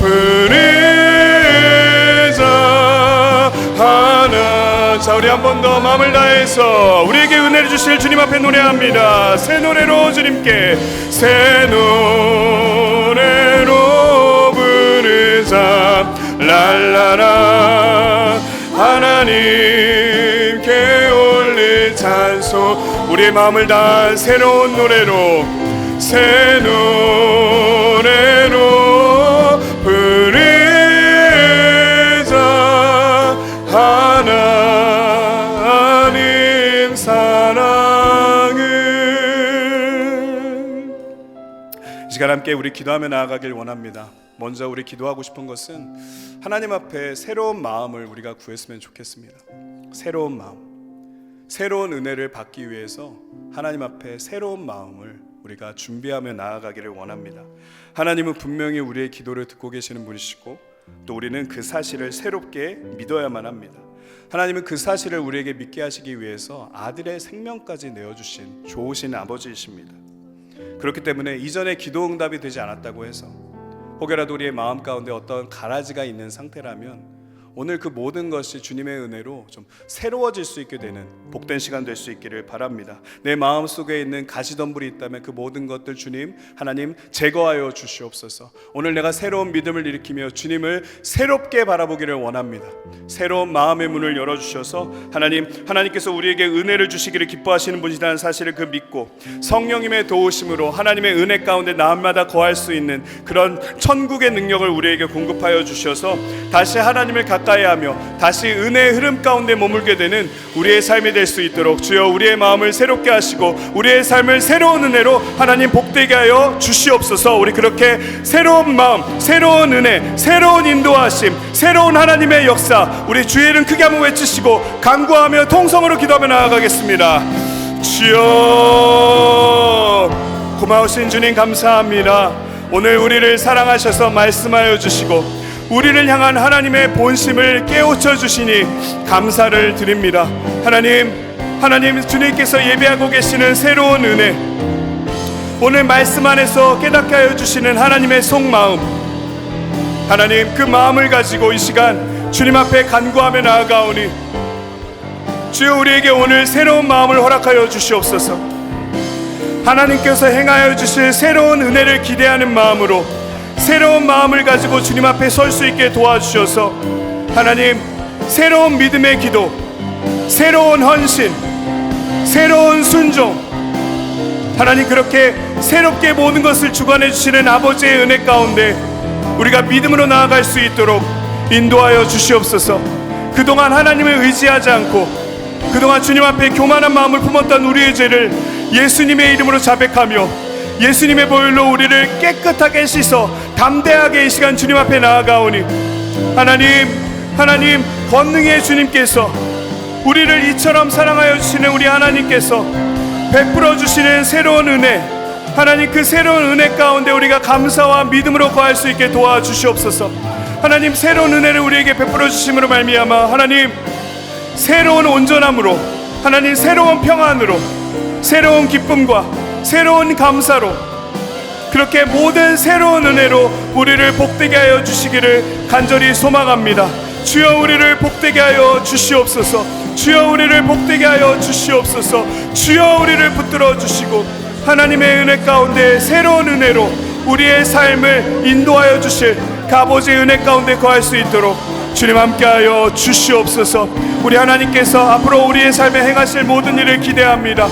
부르자. 하나. 자, 우리 한 번 더 마음을 다해서 우리에게 은혜를 주실 주님 앞에 노래합니다. 새 노래로 주님께 새 노래로 부르자. 랄라라. 하나님께 올릴 찬송. 우리의 마음을 다한 새로운 노래로, 새 노래로 부르자. 하나님 사랑을. 이 시간 함께 우리 기도하며 나아가길 원합니다. 먼저 우리 기도하고 싶은 것은 하나님 앞에 새로운 마음을 우리가 구했으면 좋겠습니다. 새로운 마음, 새로운 은혜를 받기 위해서 하나님 앞에 새로운 마음을 우리가 준비하며 나아가기를 원합니다. 하나님은 분명히 우리의 기도를 듣고 계시는 분이시고 또 우리는 그 사실을 새롭게 믿어야만 합니다. 하나님은 그 사실을 우리에게 믿게 하시기 위해서 아들의 생명까지 내어주신 좋으신 아버지이십니다. 그렇기 때문에 이전에 기도 응답이 되지 않았다고 해서 혹여라도 우리의 마음 가운데 어떤 가라지가 있는 상태라면 오늘 그 모든 것이 주님의 은혜로 좀 새로워질 수 있게 되는 복된 시간 될 수 있기를 바랍니다. 내 마음 속에 있는 가시덤불이 있다면 그 모든 것들 주님, 하나님 제거하여 주시옵소서. 오늘 내가 새로운 믿음을 일으키며 주님을 새롭게 바라보기를 원합니다. 새로운 마음의 문을 열어주셔서 하나님께서 우리에게 은혜를 주시기를 기뻐하시는 분이라는 사실을 믿고 성령님의 도우심으로 하나님의 은혜 가운데 날마다 거할 수 있는 그런 천국의 능력을 우리에게 공급하여 주셔서 다시 하나님을 가까이하며 다시 은혜의 흐름 가운데 머물게 되는 우리의 삶이 될 수 있도록 주여 우리의 마음을 새롭게 하시고 우리의 삶을 새로운 은혜로 하나님 복되게 하여 주시옵소서. 우리 그렇게 새로운 마음, 새로운 은혜, 새로운 인도하심, 새로운 하나님의 역사 우리 주의 이름 크게 한번 외치시고 간구하며 통성으로 기도하며 나아가겠습니다. 주여, 고마우신 주님 감사합니다. 오늘 우리를 사랑하셔서 말씀하여 주시고 우리를 향한 하나님의 본심을 깨우쳐 주시니 감사를 드립니다. 하나님 주님께서 예배하고 계시는 새로운 은혜, 오늘 말씀 안에서 깨닫게 하여 주시는 하나님의 속마음, 하나님 그 마음을 가지고 이 시간 주님 앞에 간구하며 나아가오니 주여 우리에게 오늘 새로운 마음을 허락하여 주시옵소서. 하나님께서 행하여 주실 새로운 은혜를 기대하는 마음으로 새로운 마음을 가지고 주님 앞에 설 수 있게 도와주셔서 하나님 새로운 믿음의 기도, 새로운 헌신, 새로운 순종, 하나님 그렇게 새롭게 모든 것을 주관해 주시는 아버지의 은혜 가운데 우리가 믿음으로 나아갈 수 있도록 인도하여 주시옵소서. 그동안 하나님을 의지하지 않고 그동안 주님 앞에 교만한 마음을 품었던 우리의 죄를 예수님의 이름으로 자백하며 예수님의 보혈로 우리를 깨끗하게 씻어 담대하게 이 시간 주님 앞에 나아가오니 하나님 권능의 주님께서 우리를 이처럼 사랑하여 주시는 우리 하나님께서 베풀어 주시는 새로운 은혜, 하나님 그 새로운 은혜 가운데 우리가 감사와 믿음으로 거할 수 있게 도와주시옵소서. 하나님 새로운 은혜를 우리에게 베풀어 주심으로 말미암아 하나님 새로운 온전함으로, 하나님 새로운 평안으로, 새로운 기쁨과 새로운 감사로 그렇게 모든 새로운 은혜로 우리를 복되게 하여 주시기를 간절히 소망합니다. 주여 우리를 복되게 하여 주시옵소서. 주여 우리를 복되게 하여 주시옵소서. 주여 우리를 붙들어 주시고 하나님의 은혜 가운데 새로운 은혜로 우리의 삶을 인도하여 주실 그 아버지의 은혜 가운데 거할 수 있도록 주님 함께하여 주시옵소서. 우리 하나님께서 앞으로 우리의 삶에 행하실 모든 일을 기대합니다.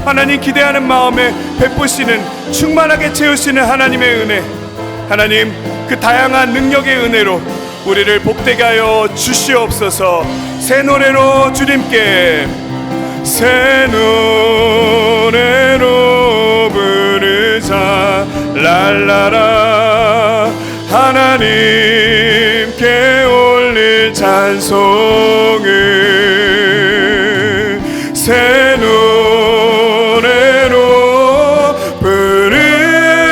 하나님 기대하는 마음에 베푸시는, 충만하게 채우시는 하나님의 은혜, 하나님 그 다양한 능력의 은혜로 우리를 복되게 하여 주시옵소서. 새 노래로 주님께, 새 노래로 부르자 랄라라. 하나님께 올릴 찬송을 새 노래로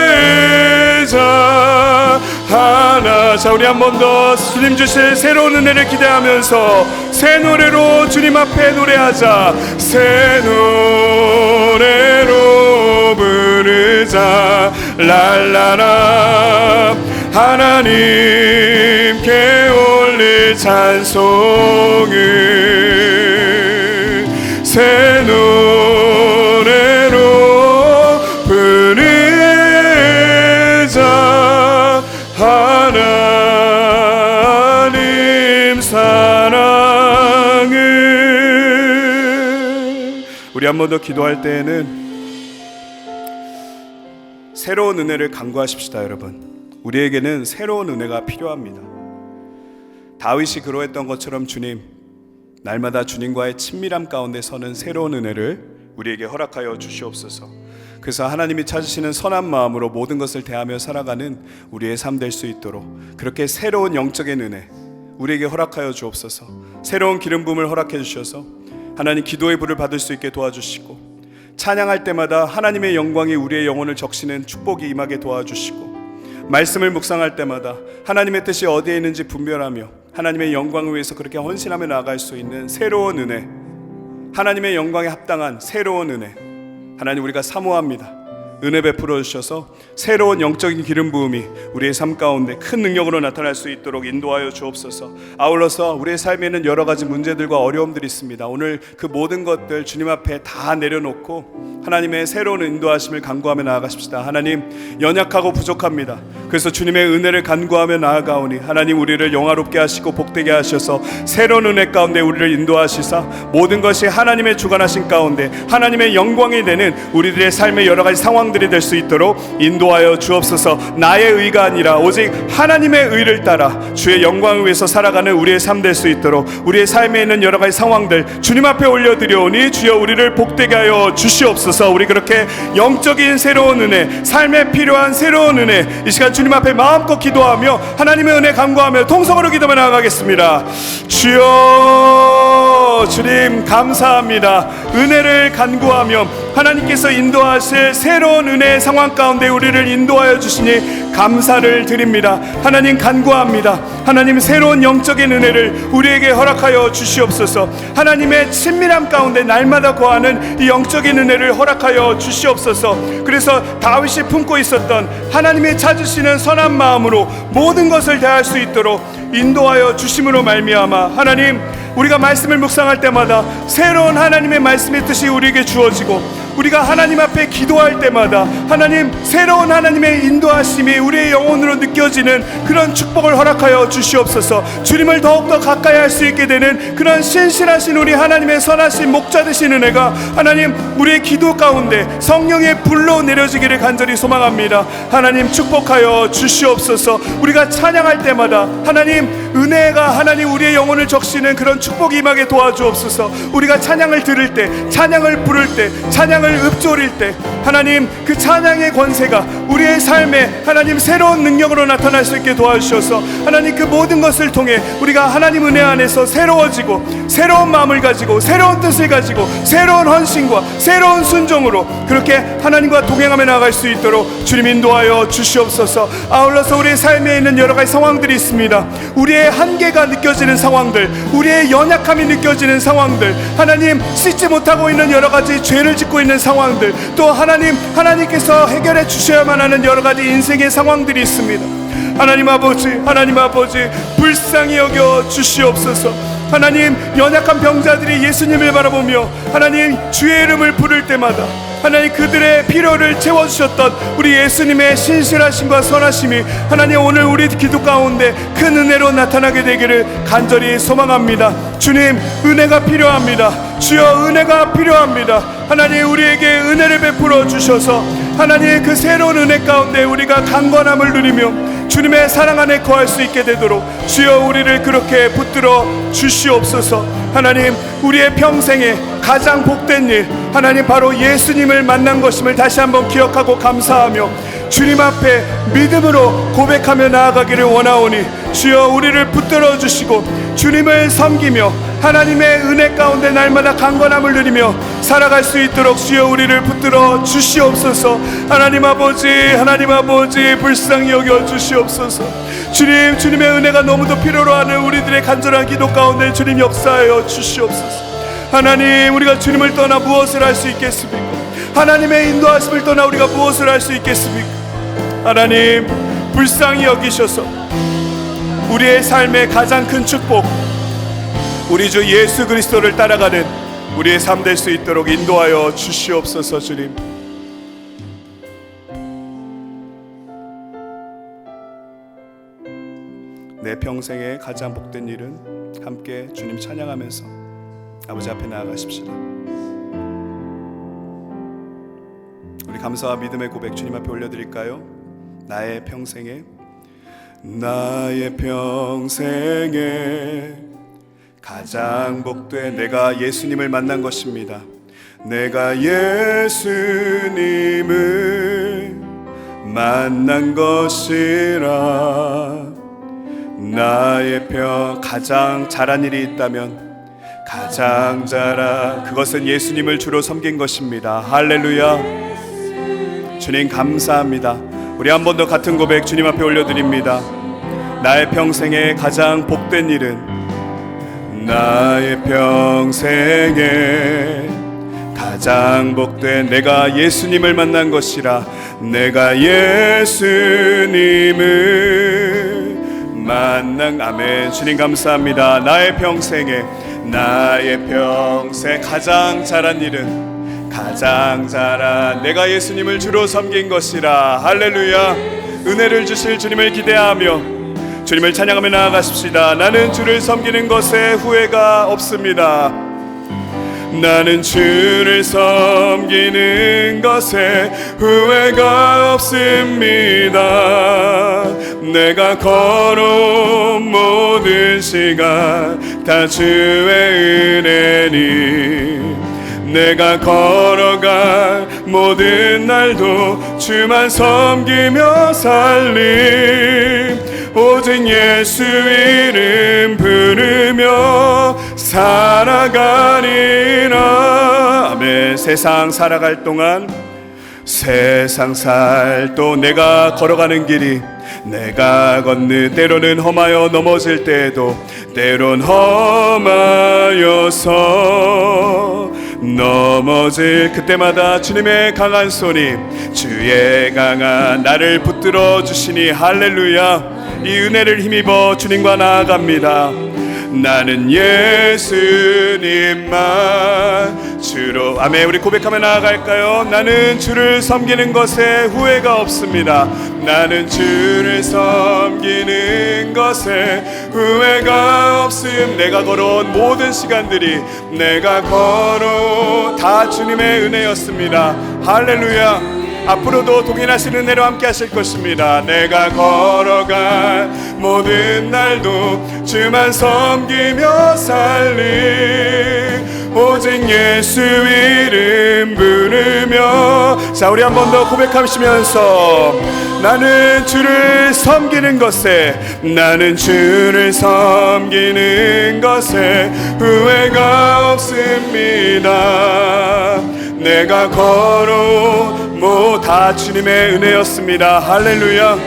부르자 하나. 자, 우리 한 번 더 주님 주실 새로운 은혜를 기대하면서 새 노래로 주님 앞에 노래하자. 새 노래로 부르자 랄라라. 하나님께 올릴 찬송을 새 노래로 부르자. 하나님 사랑을. 우리 한 번 더 기도할 때에는 새로운 은혜를 간구하십시다. 여러분, 우리에게는 새로운 은혜가 필요합니다. 다윗이 그러했던 것처럼 주님, 날마다 주님과의 친밀함 가운데 서는 새로운 은혜를 우리에게 허락하여 주시옵소서. 그래서 하나님이 찾으시는 선한 마음으로 모든 것을 대하며 살아가는 우리의 삶 될 수 있도록 그렇게 새로운 영적인 은혜 우리에게 허락하여 주옵소서. 새로운 기름 부음을 허락해 주셔서 하나님 기도의 불을 받을 수 있게 도와주시고, 찬양할 때마다 하나님의 영광이 우리의 영혼을 적시는 축복이 임하게 도와주시고, 말씀을 묵상할 때마다 하나님의 뜻이 어디에 있는지 분별하며 하나님의 영광을 위해서 그렇게 헌신하며 나아갈 수 있는 새로운 은혜, 하나님의 영광에 합당한 새로운 은혜, 하나님 우리가 사모합니다. 은혜 베풀어 주셔서 새로운 영적인 기름 부음이 우리의 삶 가운데 큰 능력으로 나타날 수 있도록 인도하여 주옵소서. 아울러서 우리의 삶에는 여러 가지 문제들과 어려움들이 있습니다. 오늘 그 모든 것들 주님 앞에 다 내려놓고 하나님의 새로운 인도하심을 간구하며 나아가십시다. 하나님, 연약하고 부족합니다. 그래서 주님의 은혜를 간구하며 나아가오니 하나님 우리를 영화롭게 하시고 복되게 하셔서 새로운 은혜 가운데 우리를 인도하시사 모든 것이 하나님의 주관하신 가운데 하나님의 영광이 되는 우리들의 삶의 여러 가지 상황들이 될 수 있도록 인도하여 주옵소서. 나의 의가 아니라 오직 하나님의 의를 따라 주의 영광을 위해서 살아가는 우리의 삶 될 수 있도록 우리의 삶에 있는 여러 가지 상황들 주님 앞에 올려드려오니 주여 우리를 복되게 하여 주시옵소서. 우리 그렇게 영적인 새로운 은혜, 삶에 필요한 새로운 은혜, 이 시간 주님 앞에 마음껏 기도하며 하나님의 은혜 간구하며 통성으로 기도하며 나아가겠습니다. 주여, 주님 감사합니다. 은혜를 간구하며 하나님께서 인도하실 새로운 은혜의 상황 가운데 우리를 인도하여 주시니 감사를 드립니다. 하나님 간구합니다. 하나님 새로운 영적인 은혜를 우리에게 허락하여 주시옵소서. 하나님의 친밀함 가운데 날마다 거하는 이 영적인 은혜를 허락하여 주시옵소서. 그래서 다윗이 품고 있었던 하나님이 찾으시는 선한 마음으로 모든 것을 대할 수 있도록 인도하여 주심으로 말미암아 하나님, 우리가 말씀을 묵상할 때마다 새로운 하나님의 말씀의 뜻이 우리에게 주어지고, 우리가 하나님 앞에 기도할 때마다 하나님 새로운 하나님의 인도하심이 우리의 영혼으로 느껴지는 그런 축복을 허락하여 주시옵소서. 주님을 더욱더 가까이 할 수 있게 되는 그런 신실하신 우리 하나님의 선하신 목자 되신 은혜가 하나님 우리의 기도 가운데 성령의 불로 내려지기를 간절히 소망합니다. 하나님 축복하여 주시옵소서. 우리가 찬양할 때마다 하나님 은혜가 하나님 우리의 영혼을 적시는 그런 축복이 임하게 도와주옵소서. 우리가 찬양을 들을 때, 찬양을 부를 때, 찬양을 읊조릴 때 하나님 그 찬양의 권세가 우리의 삶에 하나님 새로운 능력으로 나타날 수 있게 도와주셔서 하나님 그 모든 것을 통해 우리가 하나님 은혜 안에서 새로워지고 새로운 마음을 가지고 새로운 뜻을 가지고 새로운 헌신과 새로운 순종으로 그렇게 하나님과 동행하며 나아갈 수 있도록 주님 인도하여 주시옵소서. 아울러서 우리의 삶에 있는 여러 가지 상황들이 있습니다. 우리의 한계가 느껴지는 상황들, 우리의 연약함이 느껴지는 상황들, 하나님 씻지 못하고 있는 여러 가지 죄를 짓고 있는 상황들, 또 하나님께서 해결해 주셔야만 하는 여러 가지 인생의 상황들이 있습니다. 하나님 아버지 불쌍히 여겨 주시옵소서. 하나님, 연약한 병자들이 예수님을 바라보며 하나님 주의 이름을 부를 때마다 하나님 그들의 필요를 채워주셨던 우리 예수님의 신실하심과 선하심이 하나님 오늘 우리 기도 가운데 큰 은혜로 나타나게 되기를 간절히 소망합니다. 주님, 은혜가 필요합니다. 주여, 은혜가 필요합니다. 하나님, 우리에게 은혜를 베풀어 주셔서 하나님 그 새로운 은혜 가운데 우리가 강건함을 누리며 주님의 사랑 안에 거할 수 있게 되도록 주여 우리를 그렇게 붙들어 주시옵소서. 하나님, 우리의 평생에 가장 복된 일 하나님 바로 예수님을 만난 것임을 다시 한번 기억하고 감사하며 주님 앞에 믿음으로 고백하며 나아가기를 원하오니 주여 우리를 붙들어 주시고 주님을 섬기며 하나님의 은혜 가운데 날마다 강건함을 누리며 살아갈 수 있도록 주여 우리를 붙들어 주시옵소서. 하나님 아버지 불쌍히 여겨 주시옵소서. 주님, 주님의 은혜가 너무도 필요로 하는 우리들의 간절한 기도 가운데 주님 역사하여 주시옵소서. 하나님, 우리가 주님을 떠나 무엇을 할 수 있겠습니까? 하나님의 인도하심을 떠나 우리가 무엇을 할 수 있겠습니까? 하나님, 불쌍히 여기셔서 우리의 삶의 가장 큰 축복, 우리 주 예수 그리스도를 따라가는 우리의 삶 될 수 있도록 인도하여 주시옵소서. 주님, 내 평생의 가장 복된 일은 함께 주님 찬양하면서 아버지 앞에 나아가십시다. 우리 감사와 믿음의 고백 주님 앞에 올려드릴까요? 나의 평생에 가장 복된 내가 예수님을 만난 것입니다. 내가 예수님을 만난 것이라. 나의 가장 잘한 일이 있다면 가장 잘한 그것은 예수님을 주로 섬긴 것입니다. 할렐루야. 주님 감사합니다. 우리 한 번 더 같은 고백 주님 앞에 올려드립니다. 나의 평생에 가장 복된 일은 나의 평생에 가장 복된 내가 예수님을 만난 것이라. 내가 예수님을 만난 아멘. 주님 감사합니다. 나의 평생 가장 잘한 일은 가장 잘한 내가 예수님을 주로 섬긴 것이라. 할렐루야. 은혜를 주실 주님을 기대하며 주님을 찬양하며 나아가십시다. 나는 주를 섬기는 것에 후회가 없습니다. 나는 주를 섬기는 것에 후회가 없습니다. 내가 걸어온 모든 시간 다 주의 은혜니 내가 걸어갈 모든 날도 주만 섬기며 살림 오직 예수 이름 부르며 살아가리라. 아멘. 세상 살아갈 동안 세상 살 또 내가 걸어가는 길이 내가 걷는 때로는 험하여 넘어질 때도 때론 험하여서 넘어질 그때마다 주님의 강한 손이 주의 강한 나를 붙들어 주시니 할렐루야. 이 은혜를 힘입어 주님과 나아갑니다. 나는 예수님만 주로 아멘. 우리 고백하며 나아갈까요? 나는 주를 섬기는 것에 후회가 없습니다. 나는 주를 섬기는 것에 후회가 없음. 내가 걸어온 모든 시간들이 내가 걸어온 다 주님의 은혜였습니다. 할렐루야. 앞으로도 동일하신 은혜로 함께 하실 것입니다. 내가 걸어갈 모든 날도 주만 섬기며 살리 오직 예수 이름 부르며. 자, 우리 한 번 더 고백하시면서 나는 주를 섬기는 것에 나는 주를 섬기는 것에 후회가 없습니다. 내가 걸어온 다 주님의 은혜였습니다. 할렐루야.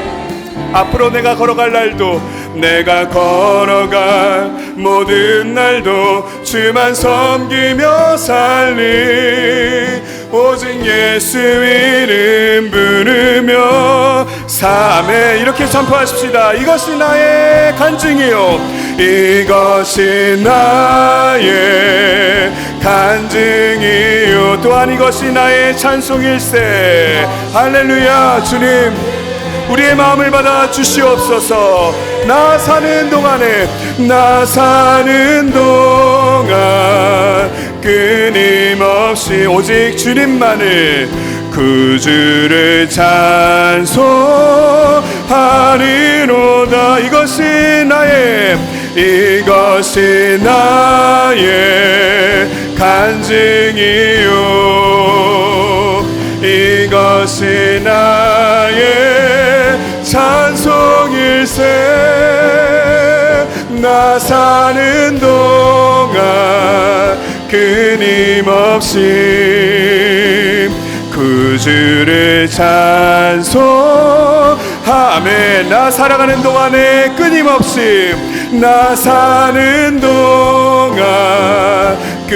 앞으로 내가 걸어갈 날도 내가 걸어갈 모든 날도 주만 섬기며 살리 오직 예수 이름 부르며 삶에 이렇게 선포하십시다. 이것이 나의 간증이요 이것이 나의 간증이요 또한 이것이 나의 찬송일세. 할렐루야. 주님 우리의 마음을 받아 주시옵소서. 나 사는 동안 끊임없이 오직 주님만을 구주를 찬송하리로다. 이것이 나의 간증이요 이것이 나의 찬송일세. 나 사는 동안 끊임없이 구주를 찬송하며 나 살아가는 동안에 끊임없이 나 사는 동안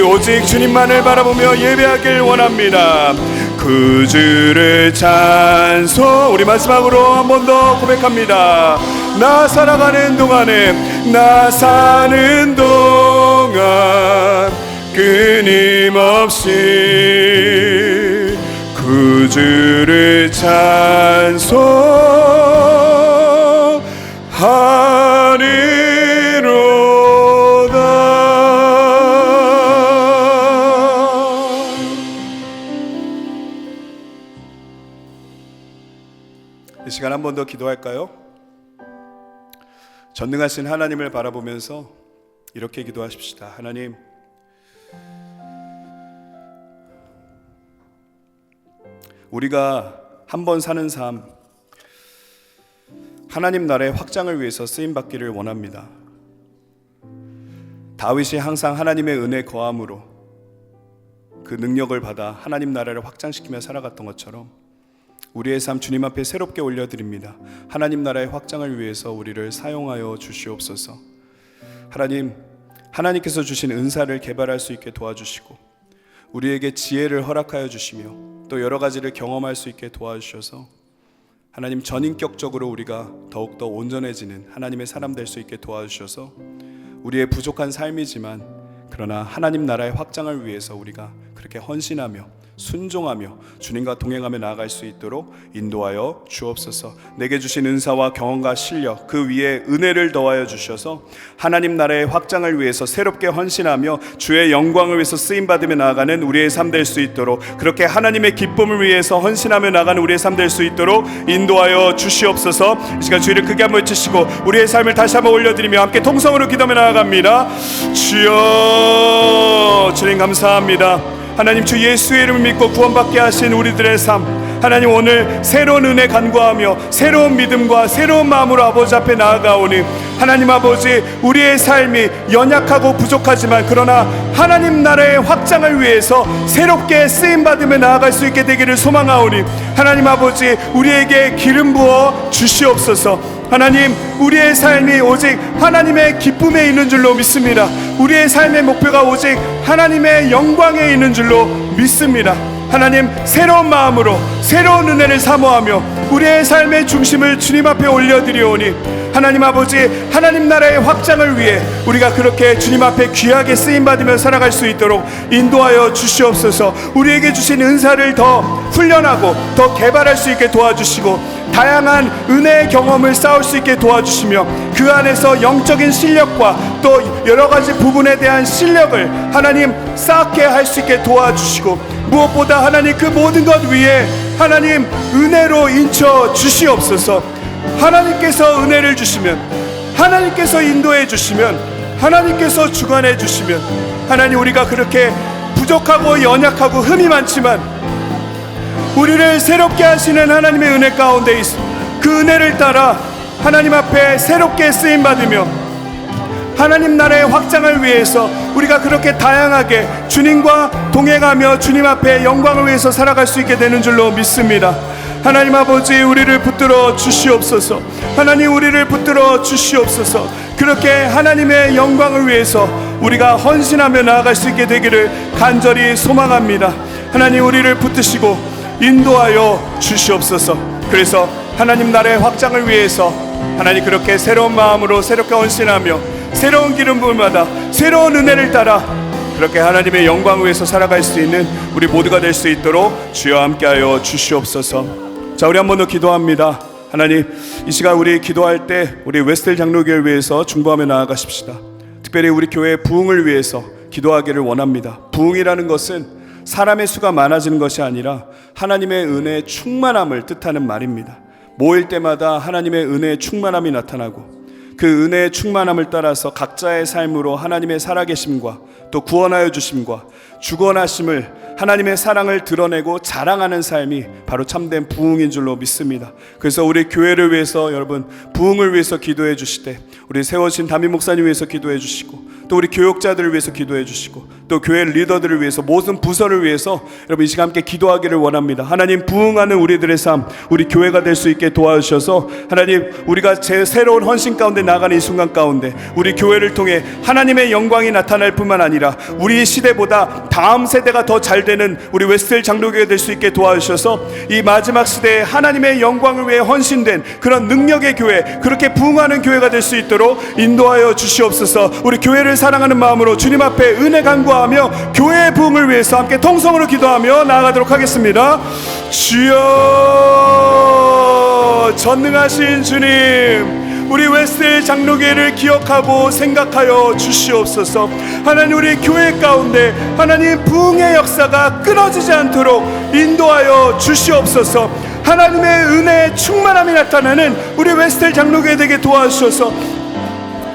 오직 주님만을 바라보며 예배하길 원합니다. 구주를 찬송. 우리 마지막으로 한 번 더 고백합니다. 나 살아가는 동안에 나 사는 동안 끊임없이 구주를 찬송하리로다. 이 시간 한 번 더 기도할까요? 전능하신 하나님을 바라보면서 이렇게 기도하십시다. 하나님, 우리가 한 번 사는 삶, 하나님 나라의 확장을 위해서 쓰임받기를 원합니다. 다윗이 항상 하나님의 은혜 거함으로 그 능력을 받아 하나님 나라를 확장시키며 살아갔던 것처럼 우리의 삶 주님 앞에 새롭게 올려드립니다. 하나님 나라의 확장을 위해서 우리를 사용하여 주시옵소서. 하나님, 하나님께서 주신 은사를 개발할 수 있게 도와주시고 우리에게 지혜를 허락하여 주시며 또 여러 가지를 경험할 수 있게 도와주셔서 하나님 전인격적으로 우리가 더욱더 온전해지는 하나님의 사람 될 수 있게 도와주셔서 우리의 부족한 삶이지만 그러나 하나님 나라의 확장을 위해서 우리가 그렇게 헌신하며 순종하며 주님과 동행하며 나아갈 수 있도록 인도하여 주옵소서. 내게 주신 은사와 경험과 실력 그 위에 은혜를 더하여 주셔서 하나님 나라의 확장을 위해서 새롭게 헌신하며 주의 영광을 위해서 쓰임받으며 나아가는 우리의 삶 될 수 있도록 그렇게 하나님의 기쁨을 위해서 헌신하며 나아가는 우리의 삶 될 수 있도록 인도하여 주시옵소서. 이 시간 주의를 크게 한번 외치시고 우리의 삶을 다시 한번 올려드리며 함께 통성으로 기도하며 나아갑니다. 주여, 주님 감사합니다. 하나님, 주 예수의 이름을 믿고 구원받게 하신 우리들의 삶, 하나님 오늘 새로운 은혜 간구하며 새로운 믿음과 새로운 마음으로 아버지 앞에 나아가오니 하나님 아버지, 우리의 삶이 연약하고 부족하지만 그러나 하나님 나라의 확장을 위해서 새롭게 쓰임받으며 나아갈 수 있게 되기를 소망하오니 하나님 아버지, 우리에게 기름 부어 주시옵소서. 하나님, 우리의 삶이 오직 하나님의 기쁨에 있는 줄로 믿습니다. 우리의 삶의 목표가 오직 하나님의 영광에 있는 줄로 믿습니다. 하나님, 새로운 마음으로 새로운 은혜를 사모하며 우리의 삶의 중심을 주님 앞에 올려드리오니 하나님 아버지, 하나님 나라의 확장을 위해 우리가 그렇게 주님 앞에 귀하게 쓰임받으며 살아갈 수 있도록 인도하여 주시옵소서. 우리에게 주신 은사를 더 훈련하고 더 개발할 수 있게 도와주시고 다양한 은혜의 경험을 쌓을 수 있게 도와주시며 그 안에서 영적인 실력과 또 여러 가지 부분에 대한 실력을 하나님 쌓게 할 수 있게 도와주시고 무엇보다 하나님 그 모든 것 위에 하나님 은혜로 인쳐 주시옵소서. 하나님께서 은혜를 주시면, 하나님께서 인도해 주시면, 하나님께서 주관해 주시면 하나님, 우리가 그렇게 부족하고 연약하고 흠이 많지만 우리를 새롭게 하시는 하나님의 은혜 가운데 있습니다. 그 은혜를 따라 하나님 앞에 새롭게 쓰임받으며 하나님 나라의 확장을 위해서 우리가 그렇게 다양하게 주님과 동행하며 주님 앞에 영광을 위해서 살아갈 수 있게 되는 줄로 믿습니다. 하나님 아버지, 우리를 붙들어 주시옵소서. 하나님, 우리를 붙들어 주시옵소서. 그렇게 하나님의 영광을 위해서 우리가 헌신하며 나아갈 수 있게 되기를 간절히 소망합니다. 하나님, 우리를 붙드시고 인도하여 주시옵소서. 그래서 하나님 나라의 확장을 위해서 하나님 그렇게 새로운 마음으로 새롭게 헌신하며 새로운 기름 부음마다 새로운 은혜를 따라 그렇게 하나님의 영광을 위해서 살아갈 수 있는 우리 모두가 될 수 있도록 주여 함께하여 주시옵소서. 자, 우리 한 번 더 기도합니다. 하나님, 이 시간 우리 기도할 때 우리 웨스텔 장로교회를 위해서 중보하며 나아가십시다. 특별히 우리 교회의 부흥을 위해서 기도하기를 원합니다. 부흥이라는 것은 사람의 수가 많아지는 것이 아니라 하나님의 은혜의 충만함을 뜻하는 말입니다. 모일 때마다 하나님의 은혜의 충만함이 나타나고 그 은혜의 충만함을 따라서 각자의 삶으로 하나님의 살아계심과 또 구원하여 주심과 주권하심을 하나님의 사랑을 드러내고 자랑하는 삶이 바로 참된 부흥인 줄로 믿습니다. 그래서 우리 교회를 위해서 여러분 부흥을 위해서 기도해 주실 때 우리 세워진 담임 목사님 위해서 기도해 주시고 또 우리 교육자들을 위해서 기도해 주시고 또 교회 리더들을 위해서 모든 부서를 위해서 여러분 이 시간 함께 기도하기를 원합니다. 하나님, 부흥하는 우리들의 삶, 우리 교회가 될 수 있게 도와주셔서 하나님, 우리가 제 새로운 헌신 가운데 나가는 이 순간 가운데 우리 교회를 통해 하나님의 영광이 나타날 뿐만 아니라 우리 시대보다 다음 세대가 더 잘 되는 우리 웨스텔 장로교회 될 수 있게 도와주셔서 이 마지막 시대에 하나님의 영광을 위해 헌신된 그런 능력의 교회, 그렇게 부흥하는 교회가 될 수 있도록 인도하여 주시옵소서. 우리 교회를 사랑하는 마음으로 주님 앞에 은혜 간구하며 교회의 부흥을 위해서 함께 통성으로 기도하며 나아가도록 하겠습니다. 주여, 전능하신 주님, 우리 웨스텔 장로교회를 기억하고 생각하여 주시옵소서. 하나님, 우리 교회 가운데 하나님 부흥의 역사가 끊어지지 않도록 인도하여 주시옵소서. 하나님의 은혜의 충만함이 나타나는 우리 웨스텔 장로교회 되게 도와주셔서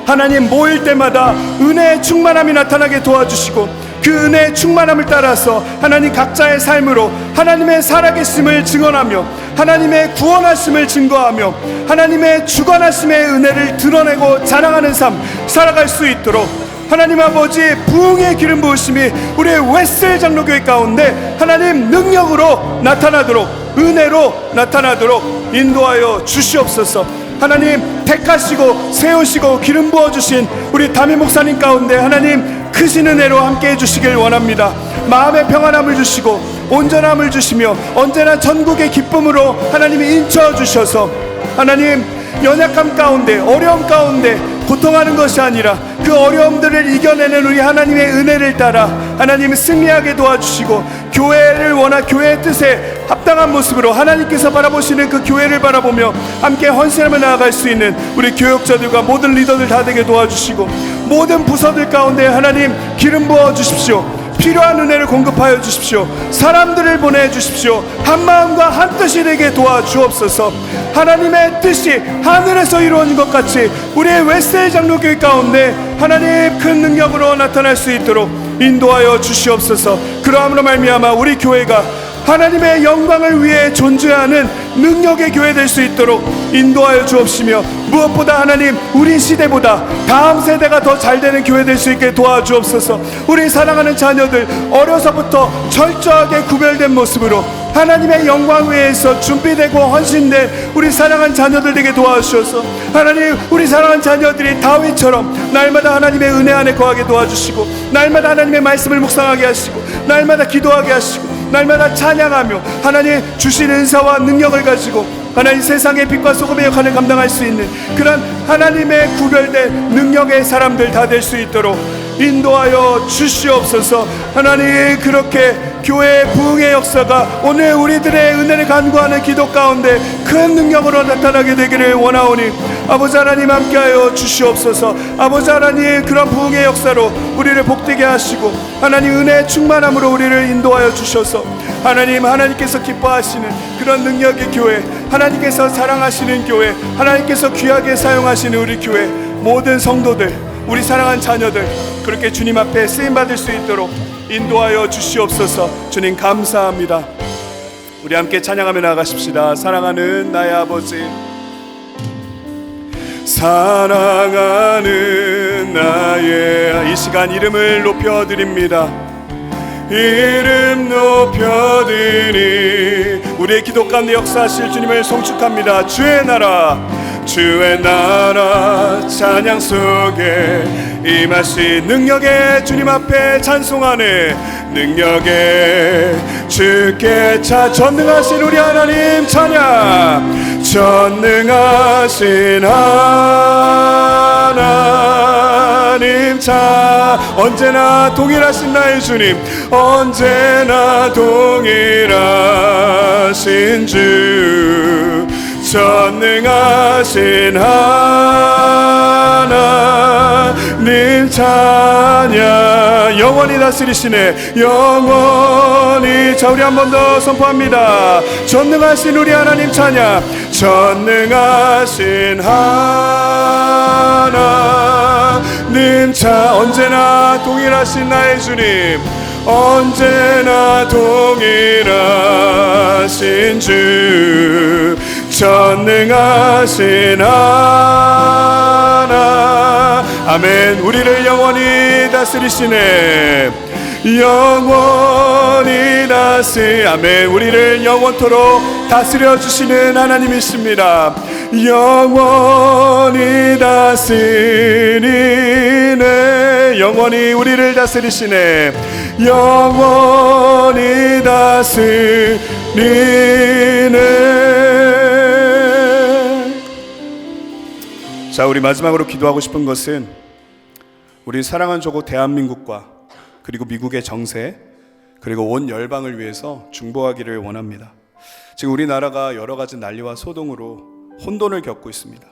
하나님, 모일 때마다 은혜의 충만함이 나타나게 도와주시고 그 은혜의 충만함을 따라서 하나님 각자의 삶으로 하나님의 살아계심을 증언하며 하나님의 구원하심을 증거하며 하나님의 주관하심의 은혜를 드러내고 자랑하는 삶 살아갈 수 있도록 하나님 아버지 부흥의 기름 부으심이 우리의 웨스텔 장로교회 가운데 하나님 능력으로 나타나도록, 은혜로 나타나도록 인도하여 주시옵소서. 하나님, 택하시고 세우시고 기름 부어주신 우리 담임 목사님 가운데 하나님 크신 은혜로 함께 해주시길 원합니다. 마음의 평안함을 주시고 온전함을 주시며 언제나 전국의 기쁨으로 하나님이 인쳐주셔서 하나님, 연약함 가운데 어려움 가운데 고통하는 것이 아니라 그 어려움들을 이겨내는 우리 하나님의 은혜를 따라 하나님 승리하게 도와주시고 교회를 교회의 뜻에 합당한 모습으로 하나님께서 바라보시는 그 교회를 바라보며 함께 헌신하며 나아갈 수 있는 우리 교역자들과 모든 리더들 다 되게 도와주시고 모든 부서들 가운데 하나님 기름 부어 주십시오. 필요한 은혜를 공급하여 주십시오. 사람들을 보내주십시오. 한마음과 한뜻이 되게 도와주옵소서. 하나님의 뜻이 하늘에서 이루어진 것 같이 우리의 웨스텔 장로교회 가운데 하나님 큰 능력으로 나타날 수 있도록 인도하여 주시옵소서. 그러함으로 말미암아 우리 교회가 하나님의 영광을 위해 존재하는 능력의 교회 될 수 있도록 인도하여 주옵시며 무엇보다 하나님 우리 시대보다 다음 세대가 더 잘 되는 교회 될 수 있게 도와주옵소서. 우리 사랑하는 자녀들 어려서부터 철저하게 구별된 모습으로 하나님의 영광 위에서 준비되고 헌신된 우리 사랑하는 자녀들 되게 도와주셔서 하나님 우리 사랑하는 자녀들이 다윗처럼 날마다 하나님의 은혜 안에 거하게 도와주시고 날마다 하나님의 말씀을 묵상하게 하시고 날마다 기도하게 하시고 날마다 찬양하며 하나님 주신 은사와 능력을 가지고 하나님 세상의 빛과 소금의 역할을 감당할 수 있는 그런 하나님의 구별된 능력의 사람들 다 될 수 있도록 인도하여 주시옵소서. 하나님 그렇게 교회의 부흥의 역사가 오늘 우리들의 은혜를 간구하는 기도 가운데 큰 능력으로 나타나게 되기를 원하오니 아버지 하나님 함께하여 주시옵소서. 아버지 하나님 그런 부흥의 역사로 우리를 복되게 하시고 하나님 은혜의 충만함으로 우리를 인도하여 주셔서 하나님 하나님께서 기뻐하시는 그런 능력의 교회, 하나님께서 사랑하시는 교회, 하나님께서 귀하게 사용하시는 우리 교회 모든 성도들, 우리 사랑하는 자녀들 그렇게 주님 앞에 쓰임받을 수 있도록 인도하여 주시옵소서. 주님 감사합니다. 우리 함께 찬양하며 나가십시다. 사랑하는 나의 아버지, 사랑하는 나의 이 시간 이름을 높여드립니다. 이름 높여드리 우리의 기도 가운데 역사하실 주님을 송축합니다. 주의 나라 찬양 속에 임하신 능력의 주님 앞에 찬송하네. 능력의 주께 전능하신 우리 하나님 찬양. 전능하신 하나님 자 언제나 동일하신 나의 주님 언제나 동일하신 주 전능하신 하나님 찬양 영원히 다스리시네 영원히 자 우리 한 번 더 선포합니다. 전능하신 우리 하나님 찬양 전능하신 하나님 자 언제나 동일하신 나의 주님 언제나 동일하신 주 전능하신 하나 아멘 우리를 영원히 다스리시네 영원히 아멘 우리를 영원토록 다스려 주시는 하나님이십니다. 영원히 다스리네 영원히 우리를 다스리시네 영원히 다스리네. 자 우리 마지막으로 기도하고 싶은 것은 우리 사랑하는 조국 대한민국과 그리고 미국의 정세 그리고 온 열방을 위해서 중보하기를 원합니다. 지금 우리나라가 여러 가지 난리와 소동으로 혼돈을 겪고 있습니다.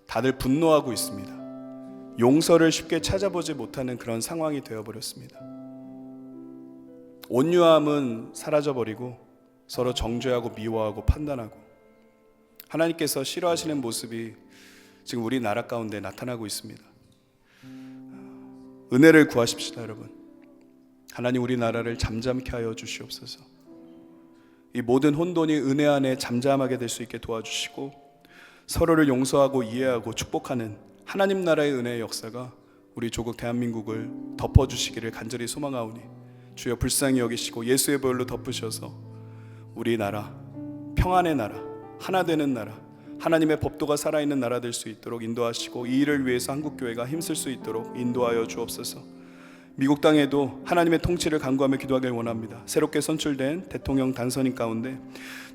다들 분노하고 있습니다. 용서를 쉽게 찾아보지 못하는 그런 상황이 되어버렸습니다. 온유함은 사라져버리고 서로 정죄하고 미워하고 판단하고 하나님께서 싫어하시는 모습이 지금 우리나라 가운데 나타나고 있습니다. 은혜를 구하십시다 여러분. 하나님 우리나라를 잠잠케 하여 주시옵소서. 이 모든 혼돈이 은혜 안에 잠잠하게 될 수 있게 도와주시고 서로를 용서하고 이해하고 축복하는 하나님 나라의 은혜의 역사가 우리 조국 대한민국을 덮어주시기를 간절히 소망하오니 주여 불쌍히 여기시고 예수의 보혈로 덮으셔서 우리나라 평안의 나라 하나 되는 나라 하나님의 법도가 살아있는 나라 될 수 있도록 인도하시고 이 일을 위해서 한국교회가 힘쓸 수 있도록 인도하여 주옵소서. 미국 땅에도 하나님의 통치를 간구하며 기도하길 원합니다. 새롭게 선출된 대통령 당선인 가운데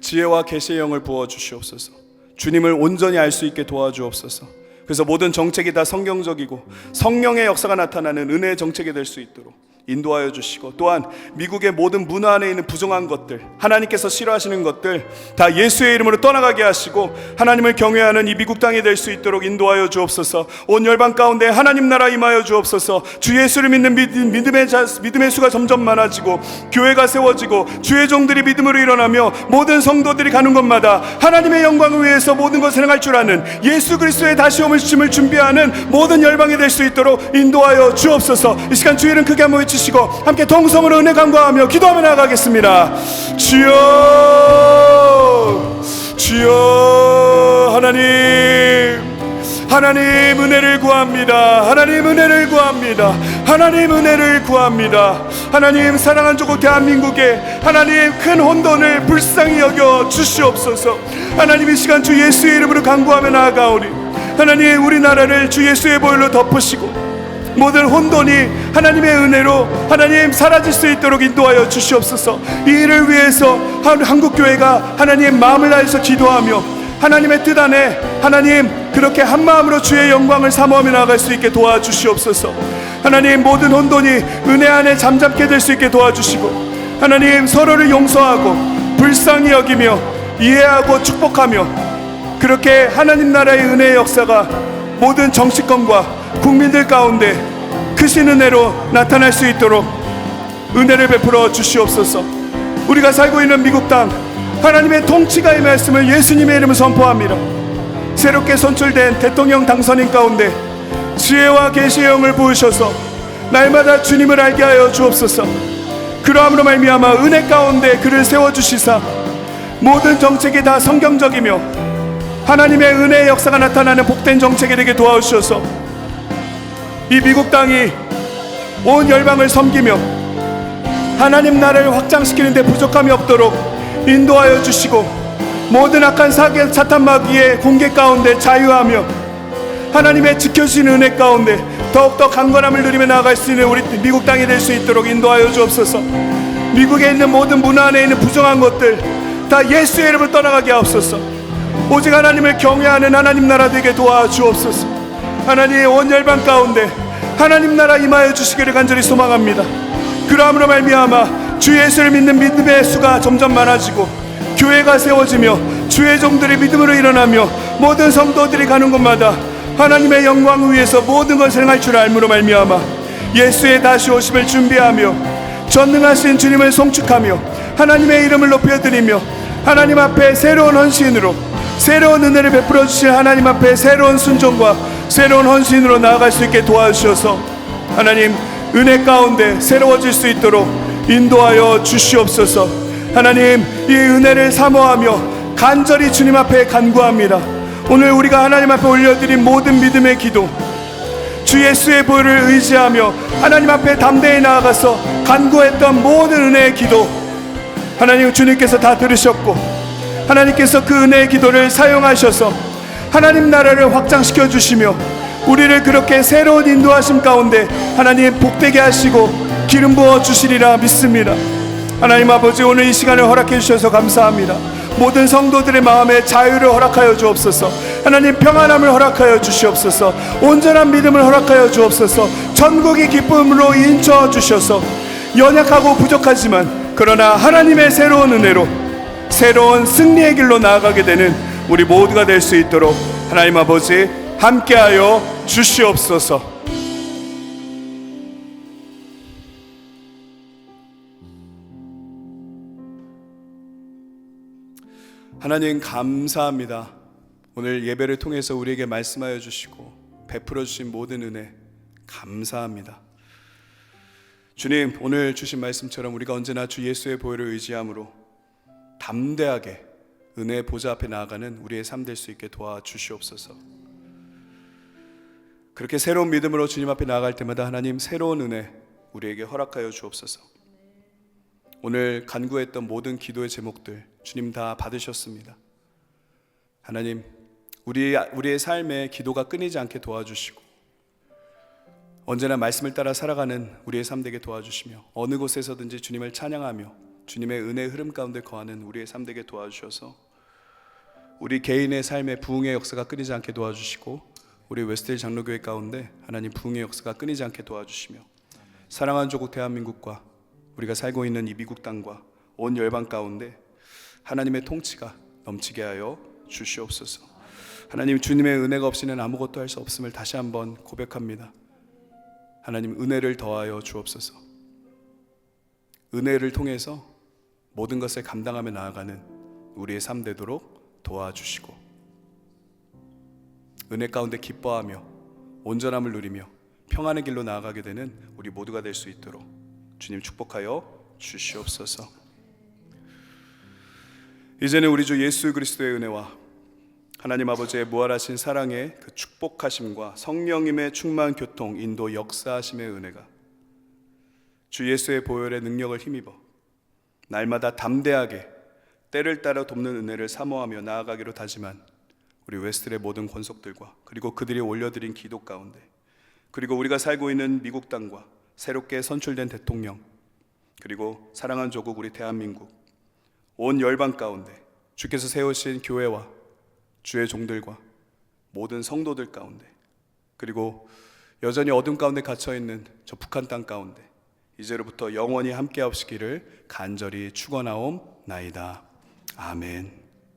지혜와 계시의 영을 부어주시옵소서. 주님을 온전히 알 수 있게 도와주옵소서. 그래서 모든 정책이 다 성경적이고 성령의 역사가 나타나는 은혜의 정책이 될 수 있도록 인도하여 주시고 또한 미국의 모든 문화 안에 있는 부정한 것들 하나님께서 싫어하시는 것들 다 예수의 이름으로 떠나가게 하시고 하나님을 경외하는 이 미국 땅이 될 수 있도록 인도하여 주옵소서. 온 열방 가운데 하나님 나라 임하여 주옵소서. 주 예수를 믿는 믿음의 수가 점점 많아지고 교회가 세워지고 주의 종들이 믿음으로 일어나며 모든 성도들이 가는 곳마다 하나님의 영광을 위해서 모든 것을 행할 줄 아는 예수 그리스도의 다시 오심을 준비하는 모든 열방이 될 수 있도록 인도하여 주옵소서. 이 시간 주의 이름 크게 한번 외치시고 함께 동성으로 은혜 간구하며 기도하며 나아가겠습니다. 주여 주여 하나님 은혜를 구합니다. 하나님 은혜를 구합니다. 하나님 은혜를 구합니다. 하나님 사랑한 조국 대한민국에 하나님 큰 혼돈을 불쌍히 여겨 주시옵소서. 하나님 이 시간 주 예수의 이름으로 간구하며 나아가오니 하나님 우리나라를 주 예수의 보혈로 덮으시고 모든 혼돈이 하나님의 은혜로 하나님 사라질 수 있도록 인도하여 주시옵소서. 이 일을 위해서 한국교회가 하나님 마음을 다해서 기도하며 하나님의 뜻 안에 하나님 그렇게 한마음으로 주의 영광을 사모하며 나아갈 수 있게 도와주시옵소서. 하나님 모든 혼돈이 은혜 안에 잠잠게 될 수 있게 도와주시고 하나님 서로를 용서하고 불쌍히 여기며 이해하고 축복하며 그렇게 하나님 나라의 은혜의 역사가 모든 정치권과 국민들 가운데 크신 은혜로 나타날 수 있도록 은혜를 베풀어 주시옵소서. 우리가 살고 있는 미국 땅 하나님의 통치가 이 말씀을 예수님의 이름을 선포합니다. 새롭게 선출된 대통령 당선인 가운데 지혜와 계시의 영을 부으셔서 날마다 주님을 알게 하여 주옵소서. 그러함으로 말미암아 은혜 가운데 그를 세워주시사 모든 정책이 다 성경적이며 하나님의 은혜의 역사가 나타나는 복된 정책이 되게 도와주셔서 이 미국 땅이 온 열방을 섬기며 하나님 나라를 확장시키는 데 부족함이 없도록 인도하여 주시고 모든 악한 사탄 마귀의 공개 가운데 자유하며 하나님의 지켜주시는 은혜 가운데 더욱더 강건함을 누리며 나아갈 수 있는 우리 미국 땅이 될 수 있도록 인도하여 주옵소서. 미국에 있는 모든 문화 안에 있는 부정한 것들 다 예수의 이름을 떠나가게 하옵소서. 오직 하나님을 경외하는 하나님 나라 되게 도와주옵소서. 하나님, 온 열방 가운데 하나님 나라 임하여 주시기를 간절히 소망합니다. 그러함으로 말미암아 주 예수를 믿는 믿음의 수가 점점 많아지고 교회가 세워지며 주의 종들이 믿음으로 일어나며 모든 성도들이 가는 곳마다 하나님의 영광을 위해서 모든 것을 행할 줄 알므로 말미암아 예수의 다시 오심을 준비하며 전능하신 주님을 송축하며 하나님의 이름을 높여드리며 하나님 앞에 새로운 헌신으로 새로운 은혜를 베풀어 주실 하나님 앞에 새로운 순종과 새로운 헌신으로 나아갈 수 있게 도와주셔서 하나님, 은혜 가운데 새로워질 수 있도록 인도하여 주시옵소서. 하나님, 이 은혜를 사모하며 간절히 주님 앞에 간구합니다. 오늘 우리가 하나님 앞에 올려드린 모든 믿음의 기도, 주 예수의 보혈을 의지하며 하나님 앞에 담대히 나아가서 간구했던 모든 은혜의 기도, 하나님 주님께서 다 들으셨고 하나님께서 그 은혜의 기도를 사용하셔서 하나님 나라를 확장시켜 주시며 우리를 그렇게 새로운 인도하심 가운데 하나님 복되게 하시고 기름 부어 주시리라 믿습니다. 하나님 아버지, 오늘 이 시간을 허락해 주셔서 감사합니다. 모든 성도들의 마음에 자유를 허락하여 주옵소서. 하나님, 평안함을 허락하여 주시옵소서. 온전한 믿음을 허락하여 주옵소서. 천국의 기쁨으로 인쳐 주셔서 연약하고 부족하지만 그러나 하나님의 새로운 은혜로 새로운 승리의 길로 나아가게 되는 우리 모두가 될 수 있도록 하나님 아버지 함께하여 주시옵소서. 하나님, 감사합니다. 오늘 예배를 통해서 우리에게 말씀하여 주시고 베풀어 주신 모든 은혜 감사합니다. 주님, 오늘 주신 말씀처럼 우리가 언제나 주 예수의 보혈을 의지함으로 담대하게 은혜의 보좌 앞에 나아가는 우리의 삶 될 수 있게 도와주시옵소서. 그렇게 새로운 믿음으로 주님 앞에 나아갈 때마다 하나님, 새로운 은혜 우리에게 허락하여 주옵소서. 오늘 간구했던 모든 기도의 제목들 주님 다 받으셨습니다. 하나님, 우리의 삶에 기도가 끊이지 않게 도와주시고 언제나 말씀을 따라 살아가는 우리의 삶 되게 도와주시며 어느 곳에서든지 주님을 찬양하며 주님의 은혜의 흐름 가운데 거하는 우리의 삶 되게 도와주셔서 우리 개인의 삶에 부흥의 역사가 끊이지 않게 도와주시고 우리 웨스트힐 장로교회 가운데 하나님 부흥의 역사가 끊이지 않게 도와주시며 사랑하는 조국 대한민국과 우리가 살고 있는 이 미국 땅과 온 열방 가운데 하나님의 통치가 넘치게 하여 주시옵소서. 하나님, 주님의 은혜가 없이는 아무것도 할 수 없음을 다시 한번 고백합니다. 하나님, 은혜를 더하여 주옵소서. 은혜를 통해서 모든 것을 감당하며 나아가는 우리의 삶 되도록 도와주시고 은혜 가운데 기뻐하며 온전함을 누리며 평안의 길로 나아가게 되는 우리 모두가 될 수 있도록 주님 축복하여 주시옵소서. 이제는 우리 주 예수 그리스도의 은혜와 하나님 아버지의 무한하신 사랑의 그 축복하심과 성령님의 충만 교통, 인도, 역사하심의 은혜가 주 예수의 보혈의 능력을 힘입어 날마다 담대하게 때를 따라 돕는 은혜를 사모하며 나아가기로 다짐한 우리 웨스트힐의 모든 권속들과 그리고 그들이 올려드린 기도 가운데 그리고 우리가 살고 있는 미국 땅과 새롭게 선출된 대통령 그리고 사랑하는 조국 우리 대한민국 온 열방 가운데 주께서 세우신 교회와 주의 종들과 모든 성도들 가운데 그리고 여전히 어둠 가운데 갇혀있는 저 북한 땅 가운데 이제로부터 영원히 함께 하시기를 간절히 축원하옵나이다. 아멘.